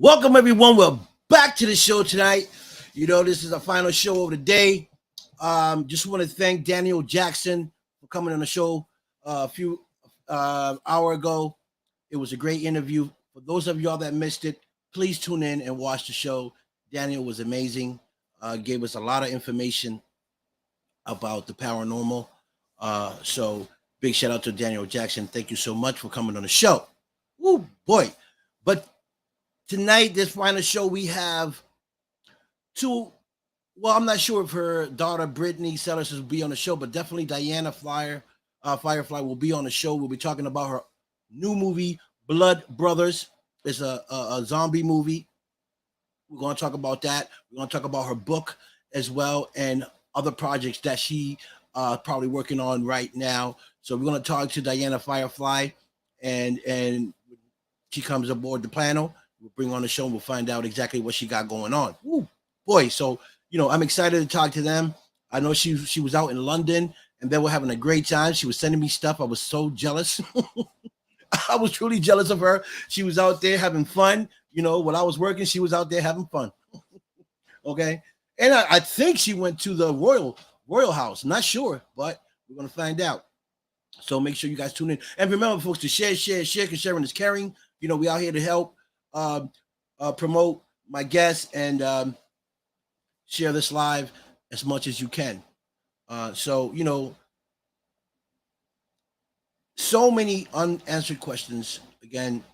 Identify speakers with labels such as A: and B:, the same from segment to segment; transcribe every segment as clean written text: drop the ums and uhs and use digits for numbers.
A: Welcome, everyone. We're back to the show tonight. This is our final show of the day. Just want to thank Daniel Jackson for coming on the show a few hour ago. It was a great interview. For those of y'all that missed it, please tune in and watch the show. Daniel was amazing. Gave us a lot of information about the paranormal. So big shout out to Daniel Jackson. Thank you so much for coming on the show. Woo boy. But tonight, this final show, we have two. Well, I'm not sure if her daughter Brittany Sellers will be on the show, but definitely Diana Firefly will be on the show. We'll be talking about her new movie, Blood Brothers. It's a zombie movie. We're going to talk about that. We're going to talk about her book as well and other projects that she probably working on right now. So we're going to talk to Diana Firefly, and she comes aboard the panel. We'll bring her on the show and we'll find out exactly what she got going on. Ooh, boy, so I'm excited to talk to them. I know she was out in London and they were having a great time. She was sending me stuff. I was so jealous. I was truly jealous of her. She was out there having fun. When I was working, she was out there having fun. Okay. And I think she went to the Royal House. Not sure, but we're going to find out. So make sure you guys tune in. And remember, folks, to share, because sharing is caring. We out here to help promote my guests and share this live as much as you can. So many unanswered questions, again,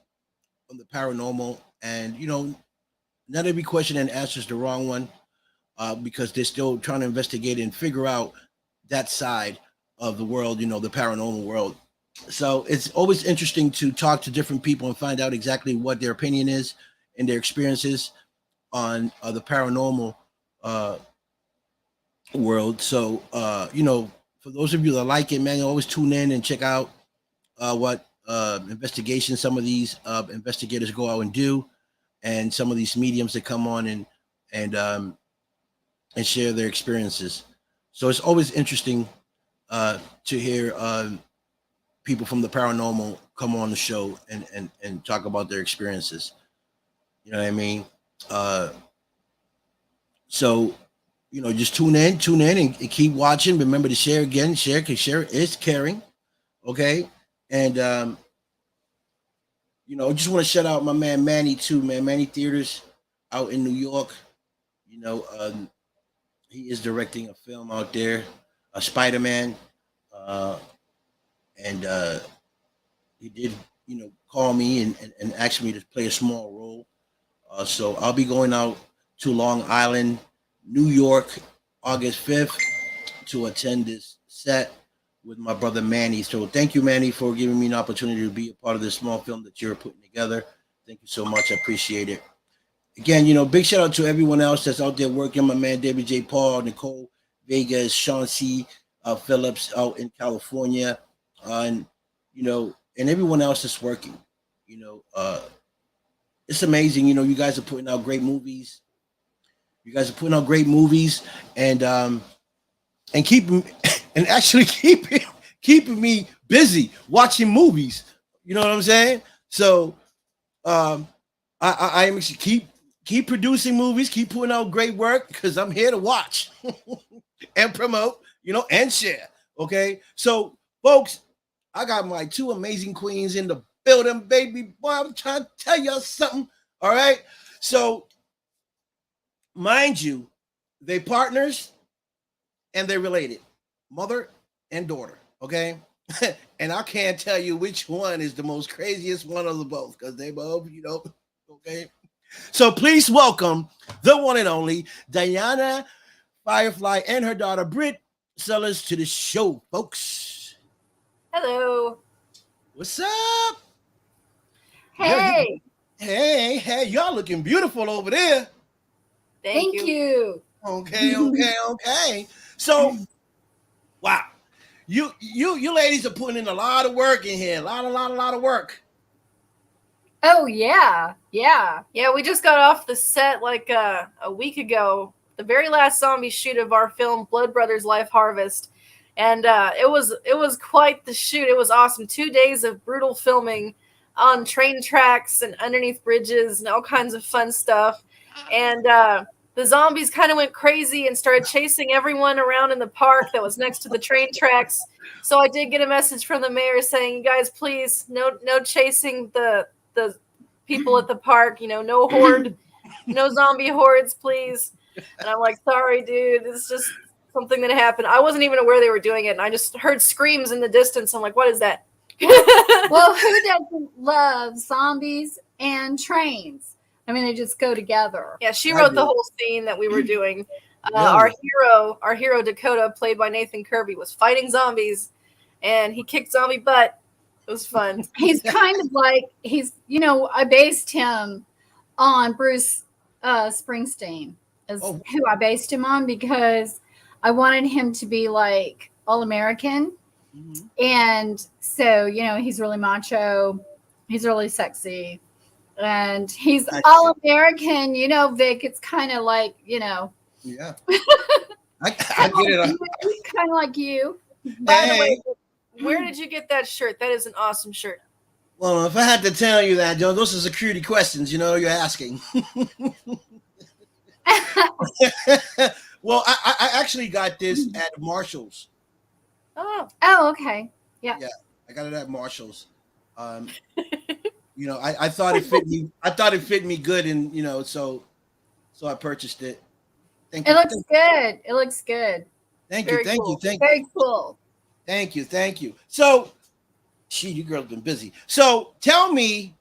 A: on the paranormal. And, not every question and answer is the wrong one because they're still trying to investigate and figure out that side of the world, the paranormal world. So it's always interesting to talk to different people and find out exactly what their opinion is and their experiences on the paranormal world. So, for those of you that like it, man, always tune in and check out what investigations some of these investigators go out and do, and some of these mediums that come on and share their experiences. So it's always interesting to hear people from the paranormal come on the show and talk about their experiences. You know what I mean? So, just tune in and keep watching. Remember to share again, because share is caring. Okay. And, just want to shout out my man Manny too, man. Manny Theaters out in New York. He is directing a film out there, a Spider-Man. And he did, call me and ask me to play a small role. So I'll be going out to Long Island, New York, August 5th to attend this set with my brother Manny. So thank you, Manny, for giving me an opportunity to be a part of this small film that you're putting together. Thank you so much. I appreciate it. Again, big shout out to everyone else that's out there working. My man David J. Paul, Nicole Vegas, Sean C. Phillips out in California, and and everyone else that's working. It's amazing. You guys are putting out great movies. You guys are putting out great movies and keeping and actually keeping me busy watching movies. You know what I'm saying? So I am keep producing movies, keep putting out great work because I'm here to watch and promote, and share. Okay. So folks, I got my two amazing queens in the building, baby. Boy, I'm trying to tell you something. All right. So mind you, they partners and they're related, mother and daughter. Okay. And I can't tell you which one is the most craziest one of the both because they both, okay. So please welcome the one and only Diana Firefly and her daughter Britt Sellers to the show, folks.
B: Hello.
A: What's up?
B: Hey.
A: Hey, y'all looking beautiful over there.
B: Thank you.
A: Okay. So, wow. You ladies are putting in a lot of work in here. A lot of work.
B: Oh yeah. We just got off the set like a week ago. The very last zombie shoot of our film Blood Brothers Life Harvest. And it was quite the shoot. It was awesome. 2 days of brutal filming. on train tracks and underneath bridges and all kinds of fun stuff. And the zombies kind of went crazy and started chasing everyone around in the park that was next to the train tracks. So I did get a message from the mayor saying, "You guys, please, no chasing the people at the park. No horde, no zombie hordes, please." And I'm like, "Sorry, dude. It's just something that happened. I wasn't even aware they were doing it, and I just heard screams in the distance. I'm like, what is that?"
C: Well, who doesn't love zombies and trains? I mean, they just go together.
B: Yeah, she
A: I
B: wrote
A: do.
B: the whole scene that we were doing.
A: Really?
B: Our hero Dakota, played by Nathan Kirby, was fighting zombies, and he kicked zombie butt. It was fun.
C: He's kind of like I based him on Bruce Springsteen is
A: Oh.
C: who I based him on because I wanted him to be like all American.
A: Mhm.
C: And so, he's really macho, he's really sexy, and he's
A: I
C: all American, Vic. It's kind of like,
A: Yeah. I get
C: kind
A: it.
C: of like you.
B: By the
A: Hey.
B: way, where did you get that shirt? That is an awesome shirt.
A: Well, if I had to tell you that, Joe, those are security questions, you're asking. Well, I actually got this at Marshall's.
B: Oh,
C: Oh, okay.
A: I got it at Marshall's. I thought it fit me. I thought it fit me good, and so I purchased it. Thank
C: It
A: you.
C: looks good. It looks good.
A: Thank you.
B: very
A: Thank
B: cool.
A: you. Thank you.
C: Very cool.
A: Thank you. Thank you. So, you girls been busy. So, tell me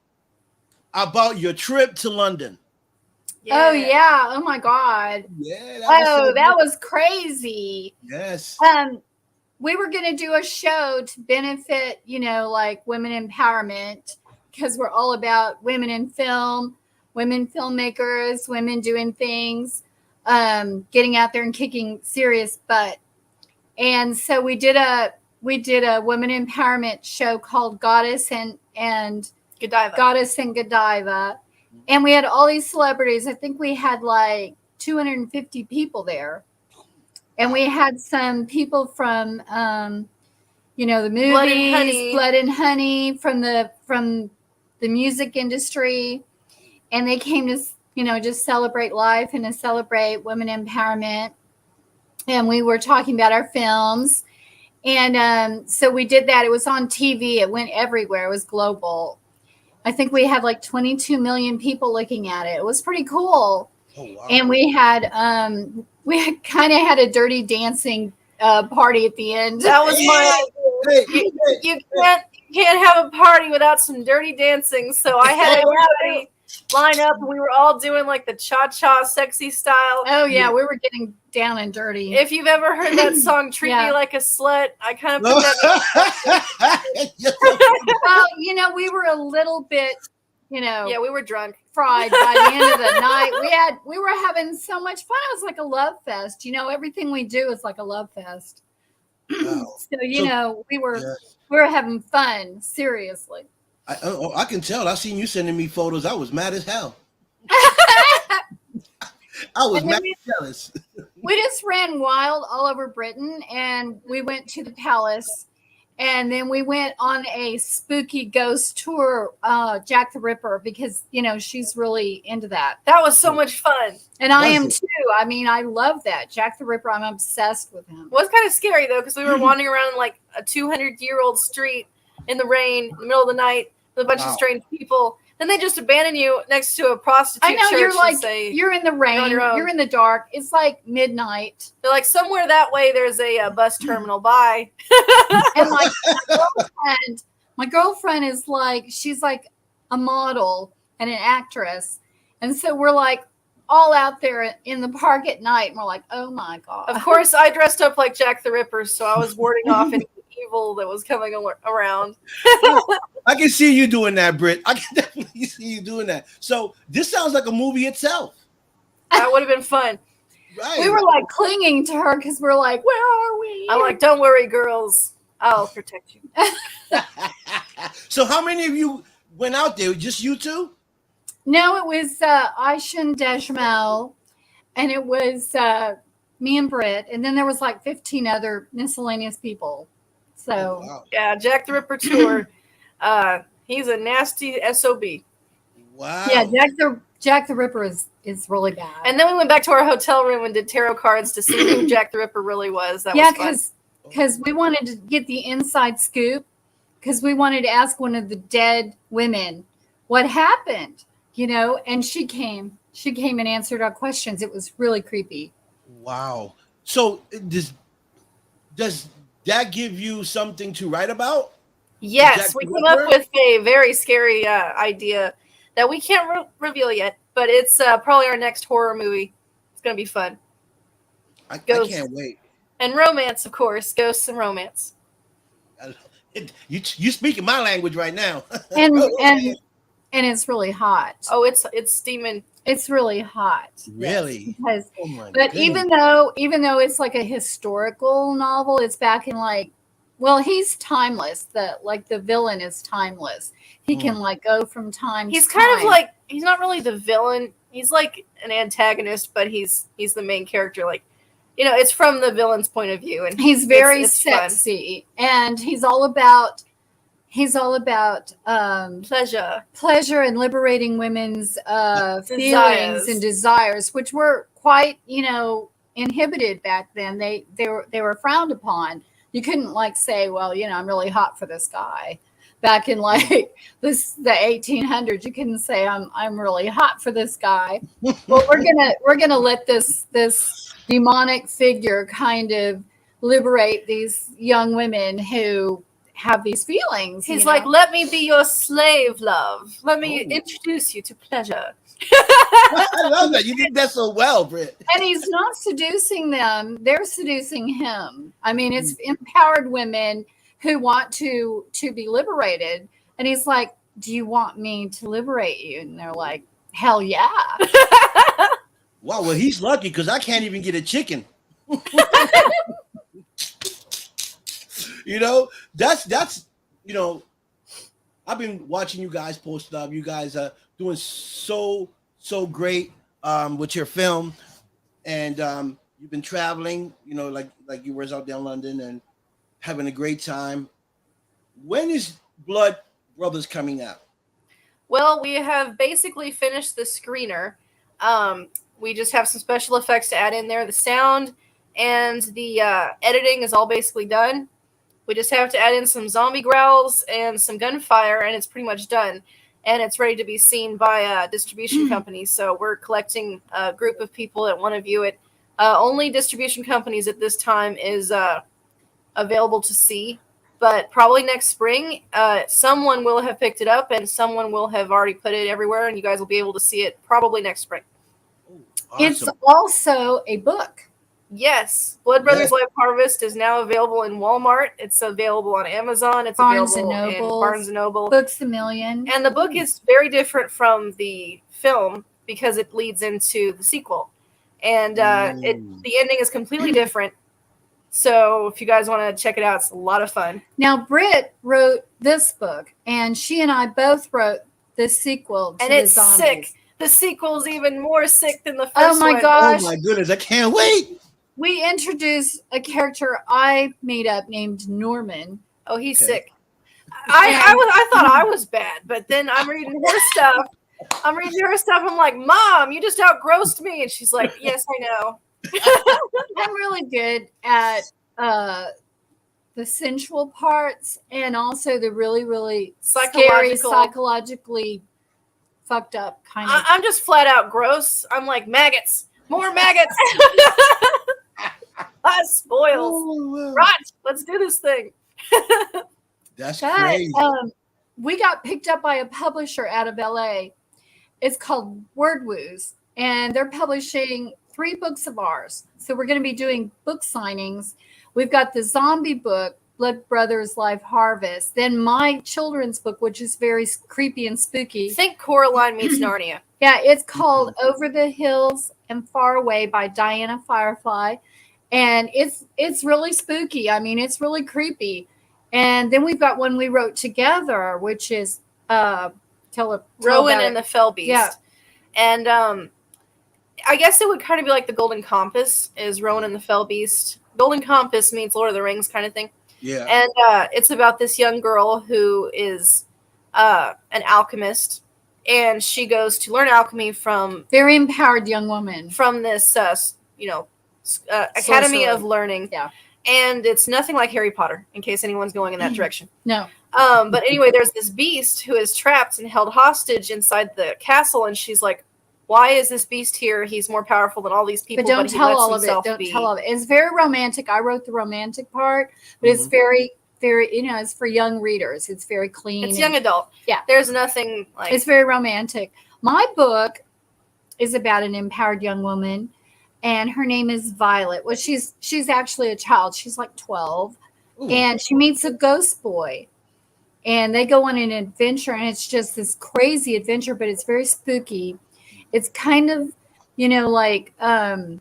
A: about your trip to London.
C: Oh yeah. Oh my God.
A: Yeah.
C: That was crazy.
A: Yes.
C: We were going to do a show to benefit, like women empowerment, because we're all about women in film, women filmmakers, women doing things, getting out there and kicking serious butt. And so we did a women empowerment show called Goddess and
B: Godiva.
C: Goddess and Godiva. And we had all these celebrities. I think we had like 250 people there. And we had some people from, the movies, Blood and Honey, from the music industry. And they came to, just celebrate life and to celebrate women empowerment. And we were talking about our films. And so we did that. It was on TV. It went everywhere. It was global. I think we had like 22 million people looking at it. It was pretty cool.
A: Oh wow.
C: And we had kind of had a dirty dancing party at the end.
B: That was my idea. You can't have a party without some dirty dancing. So I had everybody line up, and we were all doing like the cha-cha sexy style.
C: Oh yeah, we were getting down and dirty.
B: If you've ever heard that song "Treat
C: Yeah.
B: Me Like a Slut," I kind of put that.
C: Well, we were a little bit,
B: Yeah, we were drunk.
C: fried by the end of the night. We were having so much fun. It was like a love fest. Everything we do is like a love fest.
A: Wow.
C: So we were
A: Yes.
C: we were having fun. Seriously.
A: I can tell. I seen you sending me photos. I was mad as hell. I was
C: And then
A: mad jealous.
C: We just ran wild all over Britain, and we went to the palace, and then we went on a spooky ghost tour, Jack the Ripper, because she's really into that,
B: That was so much fun.
C: and I
A: Was
C: am
A: it?
C: too. I mean, I love that Jack the Ripper. I'm obsessed with him.
B: It was kind of scary though, because we were wandering around like a 200-year-old street in the rain, in the middle of the night, with a bunch of
A: Wow.
B: strange people. Then they just abandon you next to a prostitute
C: I know
B: church
C: you're like
B: and say,
C: you're in the rain,
B: your own.
C: you're in the dark. It's like midnight,
B: they're like, somewhere that way there's a bus terminal. Bye.
C: and like my girlfriend is like she's like a model and an actress, and so we're like all out there in the park at night, and we're like, oh my god.
B: Of course, I dressed up like Jack the Ripper, so I was warding off any evil that was coming around.
A: I can see you doing that, Britt. I can definitely see you doing that. So this sounds like a movie itself,
B: That would have been fun.
A: right?
C: We were like clinging to her because we're like, where are we?
B: I'm like, don't worry, girls. I'll protect you.
A: So how many of you went out there? Just you two?
C: No, it was Aisha Dejmel, and it was me and Britt, and then there was like 15 other miscellaneous people. So
A: Wow.
B: Yeah, Jack the Ripper tour. He's a nasty SOB.
A: Wow.
C: Yeah, Jack the Ripper is really bad.
B: And then we went back to our hotel room and did tarot cards to see who Jack the Ripper really was. That was fun.
C: because we wanted to get the inside scoop, because we wanted to ask one of the dead women what happened, and she came and answered our questions. It was really creepy.
A: Wow. So does that give you something to write about?
B: Yes,
A: Jack
B: we
A: the
B: came up
A: Ripper?
B: with a very scary idea that we can't reveal yet, but it's probably our next horror movie. It's going to be fun.
A: I
B: Ghosts.
A: can't wait.
B: And romance, of course. Ghosts and romance.
A: You speaking my language right now.
C: And it's really hot.
B: Oh, it's steaming.
C: It's really hot.
A: Really?
C: Yes,
A: Oh my
C: but
A: goodness.
C: even though it's like a historical novel, it's back in he's timeless. The villain is timeless. He can go from time
B: He's
C: to
B: kind
C: time.
B: of like, he's not really the villain. He's like an antagonist, but he's the main character. Like, it's from the villain's point of view, and
C: he's very
B: it's fun.
C: sexy, and he's all about pleasure and liberating women's feelings and desires, which were quite inhibited back then. They were frowned upon. You couldn't say, well, I'm really hot for this guy. Back in the 1800s, you couldn't say I'm really hot for this guy. Well, we're gonna let this demonic figure kind of liberate these young women who have these feelings.
B: He's like, let me be your slave, love. Let me introduce you to pleasure.
A: I love that. You did that so well, Britt.
C: And he's not seducing them. They're seducing him. I mean, it's empowered women who want to be liberated. And he's like, do you want me to liberate you? And they're like, hell yeah.
A: Wow, well, he's lucky because I can't even get a chicken. That's I've been watching you guys post up. You guys are doing so great with your film, and you've been traveling. Like you were out there in London and having a great time. When is Blood Brothers coming out?
B: Well, we have basically finished the screener. We just have some special effects to add in there. The sound and the editing is all basically done. We just have to add in some zombie growls and some gunfire, and it's pretty much done. And it's ready to be seen by distribution companies. So we're collecting a group of people that want to view it. Only distribution companies at this time is available to see. But probably next spring, someone will have picked it up, and someone will have already put it everywhere, and you guys will be able to see it probably next spring.
A: Awesome.
C: It's also a book.
B: Yes, Blood Brothers Life Harvest is now available in Walmart. It's available on Amazon. It's available in Barnes & Noble.
C: Books A Million.
B: And the book is very different from the film because it leads into the sequel. And the ending is completely different. So if you guys want to check it out, it's a lot of fun.
C: Now, Britt wrote this book, and she and I both wrote the sequel to
B: and it's
C: the zombies.
B: sick. The sequel's even more sick than the first
C: Oh my
B: one.
C: gosh.
A: Oh my goodness, I can't wait.
C: We introduced a character I made up named Norman.
B: Oh, he's sick. I thought I was bad, but then I'm reading her stuff. I'm like, Mom, you just outgrossed me. And she's like, yes, I know.
C: I'm really good at the sensual parts and also the really, really scary, psychologically fucked up kind of.
B: I'm just flat out gross. I'm like, maggots. More maggots. Spoils.
A: Oh,
B: Right. Let's do this thing.
A: That's crazy.
C: We got picked up by a publisher out of LA. It's called Word Woos, and they're publishing 3 books of ours. So we're going to be doing book signings. We've got the zombie book, Blood Brothers Life Harvest. Then my children's book, which is very creepy and spooky.
B: Think Coraline meets Narnia.
C: Yeah, it's called Over the Hills and Far Away by Diana Firefly. And it's really spooky. I mean, it's really creepy. And then we've got one we wrote together, which is
B: Rowan and the Fell Beast.
C: Yeah.
B: And I guess it would kind of be like the Golden Compass is Rowan and the Fell Beast. Golden Compass means Lord of the Rings kind of thing.
A: Yeah.
B: And it's about this young girl who is an alchemist, and she goes to learn alchemy from
C: Very empowered young woman.
B: this, Academy
C: Sorcerer.
B: of Learning.
C: Yeah.
B: And it's nothing like Harry Potter, in case anyone's going in that direction.
C: No.
B: But anyway, there's this beast who is trapped and held hostage inside the castle, and she's like, why is this beast here? He's more powerful than all these people,
C: But don't
B: he
C: tell
B: lets
C: all of it.
B: himself
C: Don't
B: be.
C: tell all of it. It's very romantic. I wrote the romantic part, but it's very, very, it's for young readers. It's very clean.
B: It's young adult.
C: Yeah.
B: There's nothing like...
C: It's very romantic. My book is about an empowered young woman, and her name is Violet. Well, she's actually a child. She's like 12. Ooh. And she meets a ghost boy. And they go on an adventure, and it's just this crazy adventure, but it's very spooky. It's kind of, it's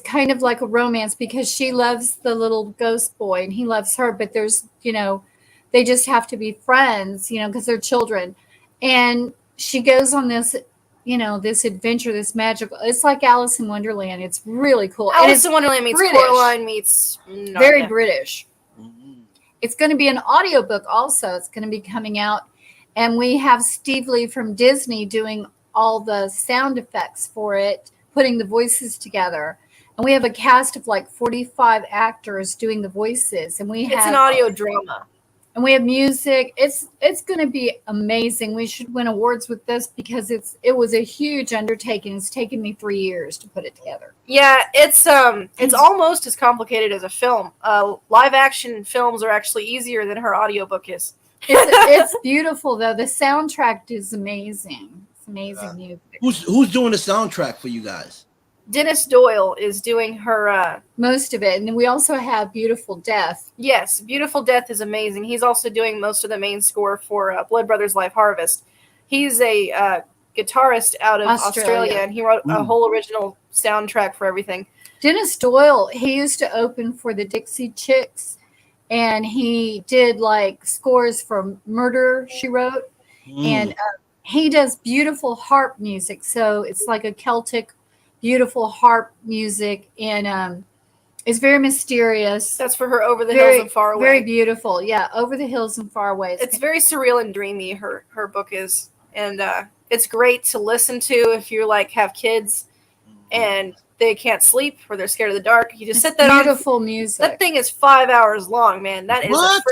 C: kind of like a romance because she loves the little ghost boy and he loves her, but there's, they just have to be friends, because they're children. And she goes on this, this adventure, this magical, it's like Alice in Wonderland. It's really cool.
B: Alice in Wonderland meets
C: British.
B: Coraline meets...
C: Very British. It's going to be an audiobook also. It's going to be coming out. And we have Steve Lee from Disney doing all the sound effects for it, putting the voices together. And we have a cast of like 45 actors doing the voices. And it's
B: an audio drama.
C: And we have music. It's going to be amazing. We should win awards with this because it was a huge undertaking. It's taken me 3 years to put it together.
B: Yeah, it's almost as complicated as a film. Live action films are actually easier than her audiobook is.
C: It's beautiful though. The soundtrack is amazing. It's amazing music.
A: Who's doing the soundtrack for you guys?
B: Dennis Doyle is doing her...
C: most of it. And then we also have Beautiful Death.
B: Yes, Beautiful Death is amazing. He's also doing most of the main score for Blood Brothers Life Harvest. He's a guitarist out of Australia, and he wrote a whole original soundtrack for everything.
C: Dennis Doyle, he used to open for the Dixie Chicks, and he did like scores for Murder, She Wrote. And he does beautiful harp music. So it's like a Celtic beautiful harp music, and it's very mysterious.
B: That's for her Over the Hills and Far Away.
C: Very beautiful. Yeah, Over the Hills and Far Away.
B: It's very surreal and dreamy, her book is. And it's great to listen to if you have kids and they can't sleep or they're scared of the dark. You just set that on.
C: Beautiful music.
B: That thing is 5 hours long, man. That is
A: what?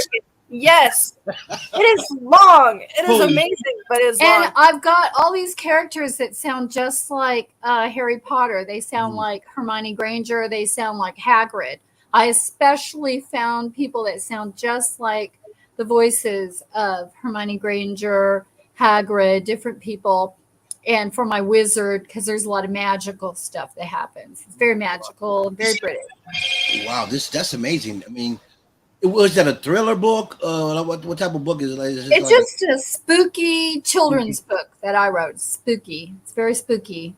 B: Yes, it is long. It is amazing, but it's long.
C: And I've got all these characters that sound just like Harry Potter. They sound like Hermione Granger. They sound like Hagrid. I especially found people that sound just like the voices of Hermione Granger, Hagrid, different people. And for my wizard, because there's a lot of magical stuff that happens. It's very magical, very British.
A: Wow, that's amazing. I mean, was that a thriller book? What type of book is it?
C: It's just a spooky children's book that I wrote. Spooky. It's very spooky.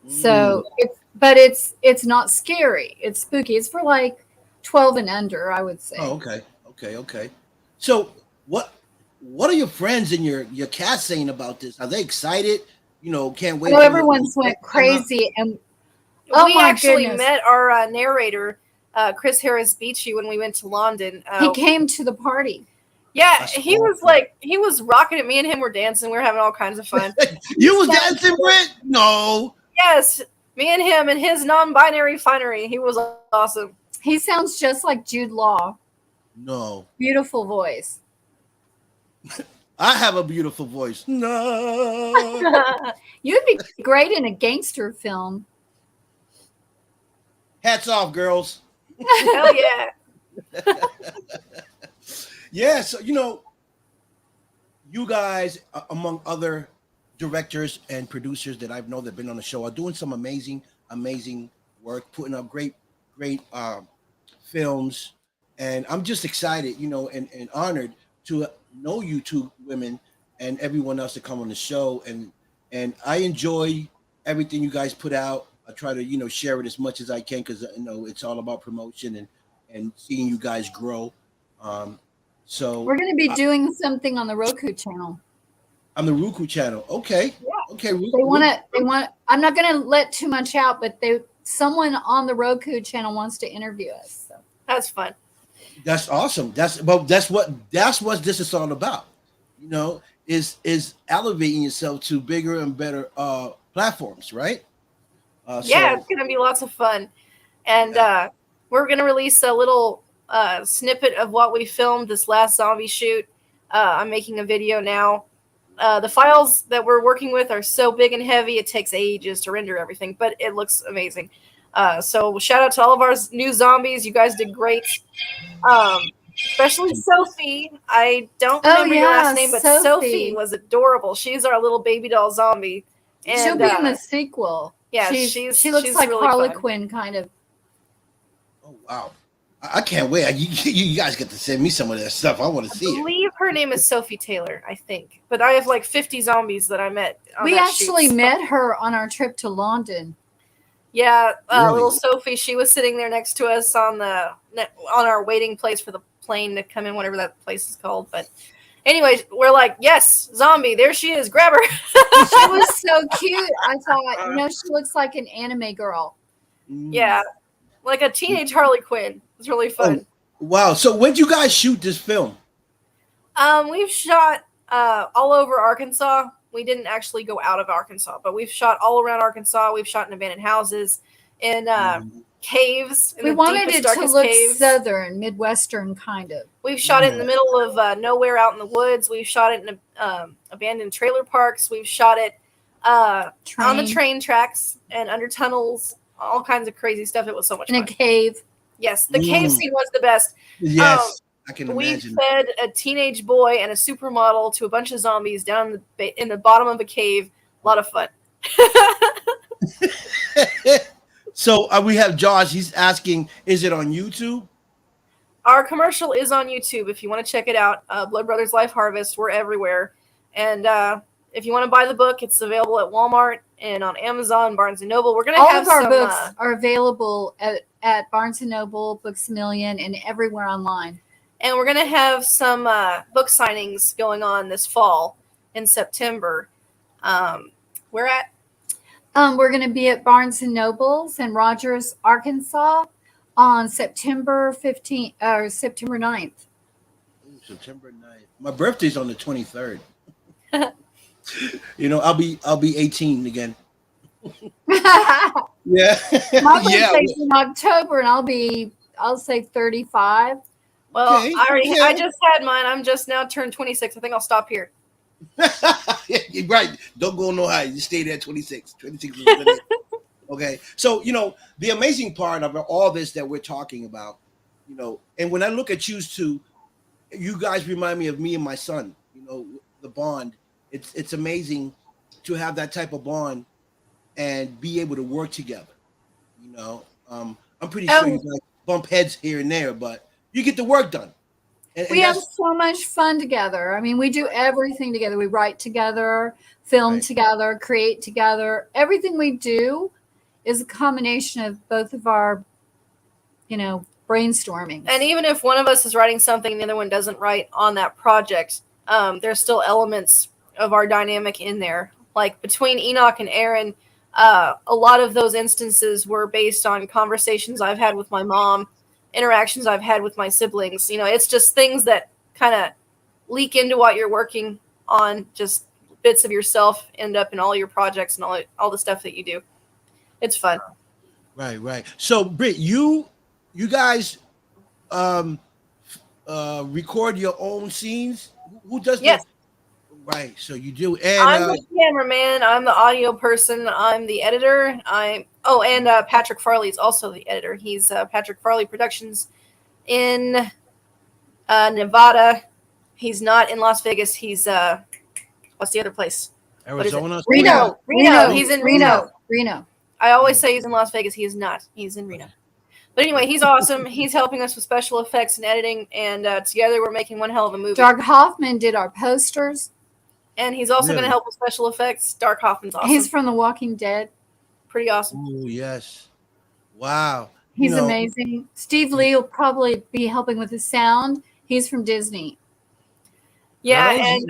C: So it's not scary. It's spooky. It's for like 12 and under, I would say.
A: Oh, okay. So what are your friends and your cast saying about this? Are they excited? Can't wait.
C: Oh, everyone's went crazy, and
B: we actually met our narrator. Chris Harris Beachy when we went to London.
C: He came to the party.
B: Yeah, he was rocking it. Me and him were dancing. We were having all kinds of fun.
A: You was dancing, Brent? No.
B: Yes, me and him and his non-binary finery. He was awesome.
C: He sounds just like Jude Law.
A: No.
C: Beautiful voice.
A: I have a beautiful voice. No.
C: You'd be great in a gangster film.
A: Hats off, girls.
B: Hell yeah.
A: Yeah, so you guys, among other directors and producers that I've known that have been on the show, are doing some amazing work, putting up great films. And I'm just excited, and honored to know you two women and everyone else that come on the show. And I enjoy everything you guys put out. I try to, share it as much as I can because, it's all about promotion and seeing you guys grow. So
C: we're going to be doing something on the Roku channel.
A: On the Roku channel. Okay. Yeah. Okay.
C: They want, I'm not going to let too much out, but someone on the Roku channel wants to interview us. So.
B: That's fun.
A: That's awesome. That's what this is all about. you know, is elevating yourself to bigger and better platforms, right?
B: Yeah,
A: So
B: it's gonna be lots of fun. And
A: yeah.
B: we're gonna release a little snippet of what we filmed this last zombie shoot. I'm making a video now. The files that we're working with are so big and heavy, it takes ages to render everything, but it looks amazing. So shout out to all of our new zombies. You guys did great. Especially Sophie. I don't
C: Oh
B: remember your last
C: yeah,
B: name, but Sophie
C: Sophie.
B: was adorable. She's our little baby doll zombie,
C: She'll
B: and
C: be in the sequel.
B: yeah,
C: She looks
B: she's
C: like
B: really
C: Harley
B: fun.
C: Quinn kind of.
A: Oh wow. I can't wait. You guys get to send me some of that stuff. I want to
B: I
A: see it.
B: believe her name is Sophie Taylor, I think. But I have like 50 zombies that I met. On
C: We
B: that
C: actually
B: shoot.
C: met her on our trip to London.
B: Yeah,
A: Really?
B: little Sophie. She was sitting there next to us on our waiting place for the plane to come in, whatever that place is called. But anyways, we're like, yes, zombie. There she is. Grab her.
C: She was so cute. I thought, she looks like an anime girl.
B: Yeah, like a teenage Harley Quinn. It's really fun.
A: Oh, wow. So when did you guys shoot this film?
B: We've shot all over Arkansas. We didn't actually go out of Arkansas, but we've shot all around Arkansas. We've shot in abandoned houses, in caves. In
C: We
B: the
C: wanted
B: deepest,
C: it to
B: darkest
C: look
B: caves.
C: southern, midwestern kind of.
B: We've shot it in the middle of nowhere out in the woods. We've shot it in abandoned trailer parks. We've shot it on the train tracks and under tunnels, all kinds of crazy stuff. It was so much
C: in
B: fun.
C: a cave.
B: Yes, the cave scene was the best.
A: Yes, I can
B: We
A: imagine.
B: fed a teenage boy and a supermodel to a bunch of zombies down in the bottom of a cave. A lot of fun.
A: So we have Josh. He's asking, is it on YouTube?
B: Our commercial is on YouTube if you want to check it out. Blood Brothers Life Harvest. We're everywhere. And if you want to buy the book, it's available at Walmart and on Amazon, Barnes & Noble. We're going to have
C: All of our
B: some,
C: books are available at Barnes & Noble, Books A Million, and everywhere online.
B: and we're going to have some book signings going on this fall in September. We're at
C: We're going to be at Barnes & Noble's in Rogers, Arkansas on September 15th or September 9th.
A: September 9th. My birthday's on the 23rd. I'll be 18 again. Yeah.
C: My
A: Yeah.
C: birthday's in October, and I'll say 35.
B: Well,
A: Okay,
B: I just had mine. I'm just now turned 26. I think I'll stop here.
A: You're right. Don't go no higher. You stay there 26. 26 is good. Okay. So, the amazing part of all this that we're talking about, and when I look at you two, you guys remind me of me and my son, the bond. It's amazing to have that type of bond and be able to work together. I'm pretty sure you guys bump heads here and there, but you get the work done. And
C: We have so much fun together. I mean, we do everything together. We write together, film together, create together. Everything we do is a combination of both of our, brainstorming.
B: And even if one of us is writing something and the other one doesn't write on that project, there's still elements of our dynamic in there. Like between Enoch and Aaron, a lot of those instances were based on conversations I've had with my mom, interactions I've had with my siblings. It's just things that kind of leak into what you're working on. Just bits of yourself end up in all your projects and all the stuff that you do. It's fun.
A: Right. So, Britt, you guys record your own scenes? Who does
B: Yes.
A: Right, so you do. And
B: I'm the cameraman. I'm the audio person. I'm the editor. And Patrick Farley is also the editor. He's Patrick Farley Productions in Nevada. He's not in Las Vegas. He's what's the other place?
A: Arizona.
C: Reno.
B: He's in Reno.
C: Reno.
B: I always say he's in Las Vegas. He is not. He's in Reno. But anyway, he's awesome. He's helping us with special effects and editing, and together we're making one hell of a movie.
C: Doug Hoffman did our posters.
B: And he's also going to help with special effects. Dark Hoffman's awesome.
C: He's from The Walking Dead.
B: Pretty awesome.
A: Oh, yes. Wow.
C: He's amazing. Steve Lee will probably be helping with the sound. He's from Disney.
B: Yeah, and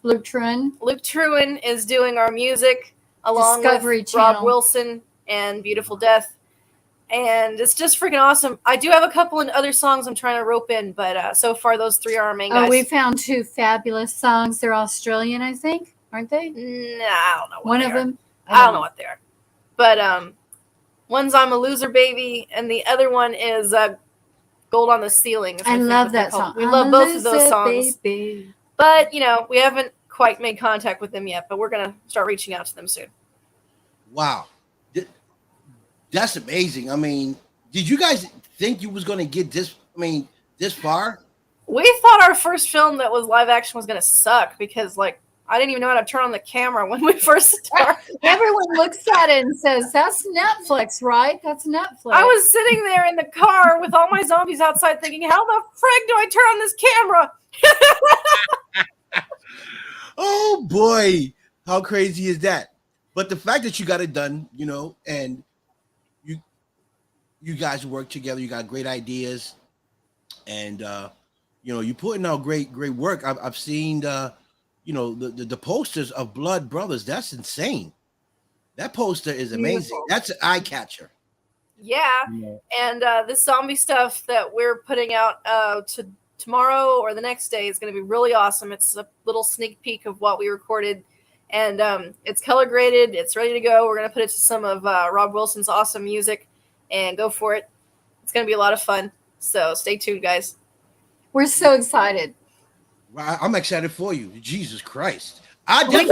C: Luke Truan.
B: Luke Truan is doing our music along
C: Discovery
B: with
C: Channel.
B: Rob Wilson and Beautiful Death. and it's just freaking awesome. I do have a couple of other songs I'm trying to rope in, but so far those 3 are our main guys.
C: Oh, we found 2 fabulous songs. They're Australian, I think, aren't they?
B: Nah, I don't know.
C: One of them.
B: I don't know what they are, but one's "I'm a Loser Baby" and the other one is "Gold on the Ceiling."
C: I love that song.
B: We love both of those songs, baby. But we haven't quite made contact with them yet. But we're gonna start reaching out to them soon.
A: Wow, that's amazing. I mean, did you guys think you was going to get this? I mean, this far?
B: We thought our first film that was live action was gonna suck because I didn't even know how to turn on the camera when we first started.
C: Everyone looks at it and says, "That's Netflix, right? That's Netflix."
B: I was sitting there in the car with all my zombies outside thinking, how the frig do I turn on this camera?
A: Oh boy, how crazy is that? But the fact that you got it done, and you guys work together, you got great ideas, and you're putting out great work. I've seen the posters of Blood Brothers. That's insane. That poster is amazing.
C: Beautiful.
A: That's an eye catcher.
B: Yeah. And this zombie stuff that we're putting out to tomorrow or the next day is going to be really awesome. It's a little sneak peek of what we recorded, and it's color graded. It's ready to go. We're going to put it to some of Rob Wilson's awesome music and go for it. It's going to be a lot of fun. So stay tuned, guys.
C: We're so excited.
A: I'm excited for you. Jesus Christ.
C: I get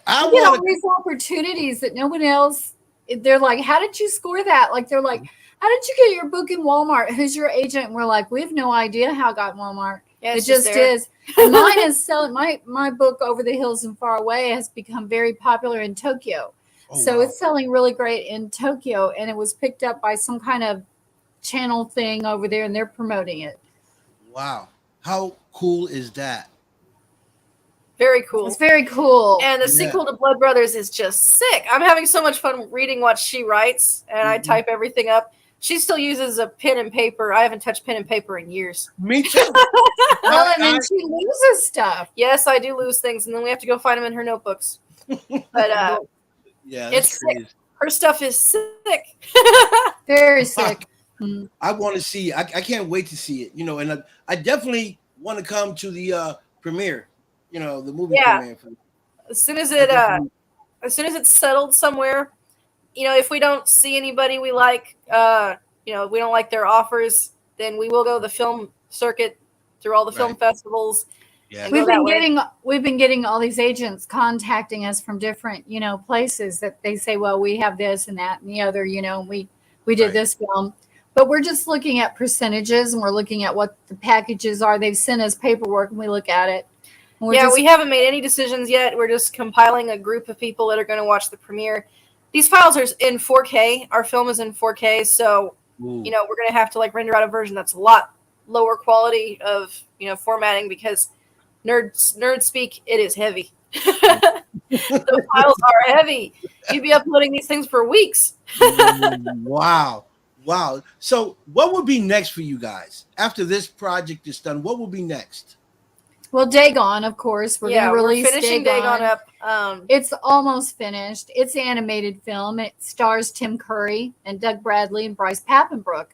C: all these opportunities that no one else, they're like, how did you score that? They're like, how did you get your book in Walmart? Who's your agent? And we're like, we have no idea how it got in Walmart.
B: Yeah,
C: it just is. And mine is selling. My book, Over the Hills and Far Away, has become very popular in Tokyo. So it's selling really great in Tokyo. And it was picked up by some kind of channel thing over there, and they're promoting it.
A: Wow. How cool is that?
B: Very cool.
C: It's very cool.
B: And the sequel to Blood Brothers is just sick. I'm having so much fun reading what she writes, and I type everything up. She still uses a pen and paper. I haven't touched pen and paper in years.
A: Me too.
C: Well, and then she loses stuff.
B: Yes, I do lose things, and then we have to go find them in her notebooks. But
A: yeah,
B: it's sick. Her stuff is sick.
C: Very sick.
A: I want to see. I can't wait to see it. And I definitely want to come to the premiere. The movie premiere.
B: As soon as it's settled somewhere, if we don't see anybody we like, we don't like their offers, then we will go the film circuit through all the film festivals.
A: Yeah,
C: we've been getting all these agents contacting us from different places that they say, well, we have this and that and the other. We did this film. But we're just looking at percentages, and we're looking at what the packages are. They've sent us paperwork, and we look at it.
B: We haven't made any decisions yet. We're just compiling a group of people that are going to watch the premiere. These files are in 4K. Our film is in 4K, so we're going to have to render out a version that's a lot lower quality of formatting because nerd speak. It is heavy. The files are heavy. You'd be uploading these things for weeks.
A: Wow. So what will be next for you guys after this project is done? What will be next?
C: Well, Dagon, of course. We're going to release
B: finishing Dagon up.
C: It's almost finished. It's an animated film. It stars Tim Curry and Doug Bradley and Bryce Papenbrook.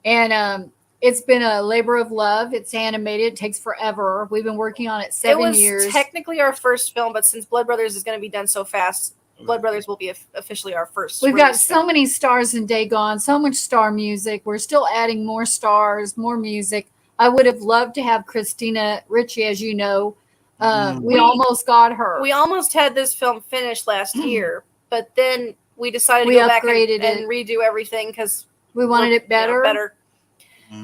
C: And it's been a labor of love. It's animated. It takes forever. We've been working on it 7 years.
B: It was technically our first film, but since Blood Brothers is going to be done so fast, Blood Brothers will be officially our first.
C: We've got so many stars in Dagon, so much star music. We're still adding more stars, more music. I would have loved to have Christina Ricci, as you know. We almost got her.
B: We almost had this film finished last year, but then we decided to go back and redo everything because
C: we wanted it better.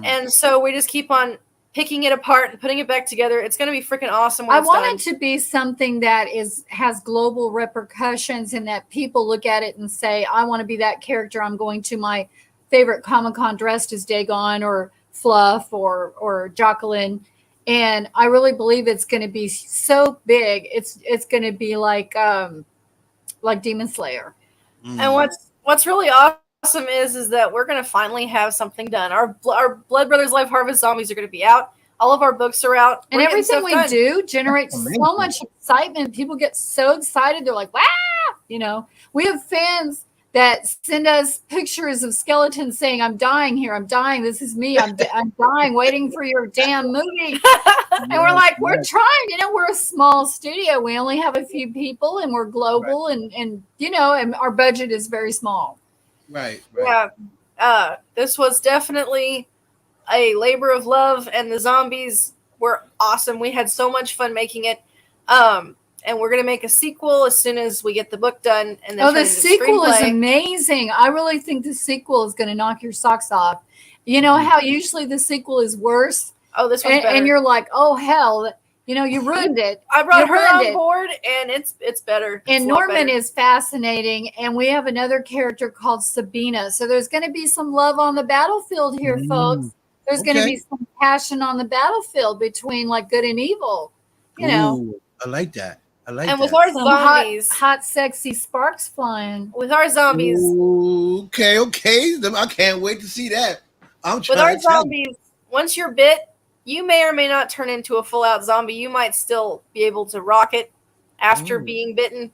B: And so we just keep on picking it apart and putting it back together. It's going to be freaking awesome.
C: I want it to be something that has global repercussions and that people look at it and say, I want to be that character. I'm going to my favorite Comic-Con dressed as Dagon or Fluff or Jocelyn. And I really believe it's going to be so big. It's going to be like Demon Slayer.
B: And what's really awesome is that we're going to finally have something done. Our Blood Brothers Life Harvest Zombies are going to be out. All of our books are out.
C: And everything we do generates so much excitement. People get so excited. They're like, wow! We have fans that send us pictures of skeletons saying, "I'm dying here. I'm dying. This is me. I'm dying, waiting for your damn movie." And we're like, we're trying. We're a small studio. We only have a few people, and we're global, and and our budget is very small.
A: Right.
B: Yeah. This was definitely a labor of love, and the zombies were awesome. We had so much fun making it. And we're gonna make a sequel as soon as we get the book done. And then
C: the sequel is amazing. I really think the sequel is gonna knock your socks off. You know how usually the sequel is worse?
B: Oh, this one's better.
C: And you're like, oh hell, you ruined it.
B: I brought her on board, and it's better.
C: And Norman is fascinating, and we have another character called Sabina. So there's going to be some love on the battlefield here, folks. There's going to be some passion on the battlefield between like good and evil.
A: Ooh, I like that.
B: And with our zombies,
C: hot, sexy sparks flying.
B: With our zombies,
A: okay. I can't wait to see that.
B: With our zombies, once you're bit, you may or may not turn into a full-out zombie. You might still be able to rock it after being bitten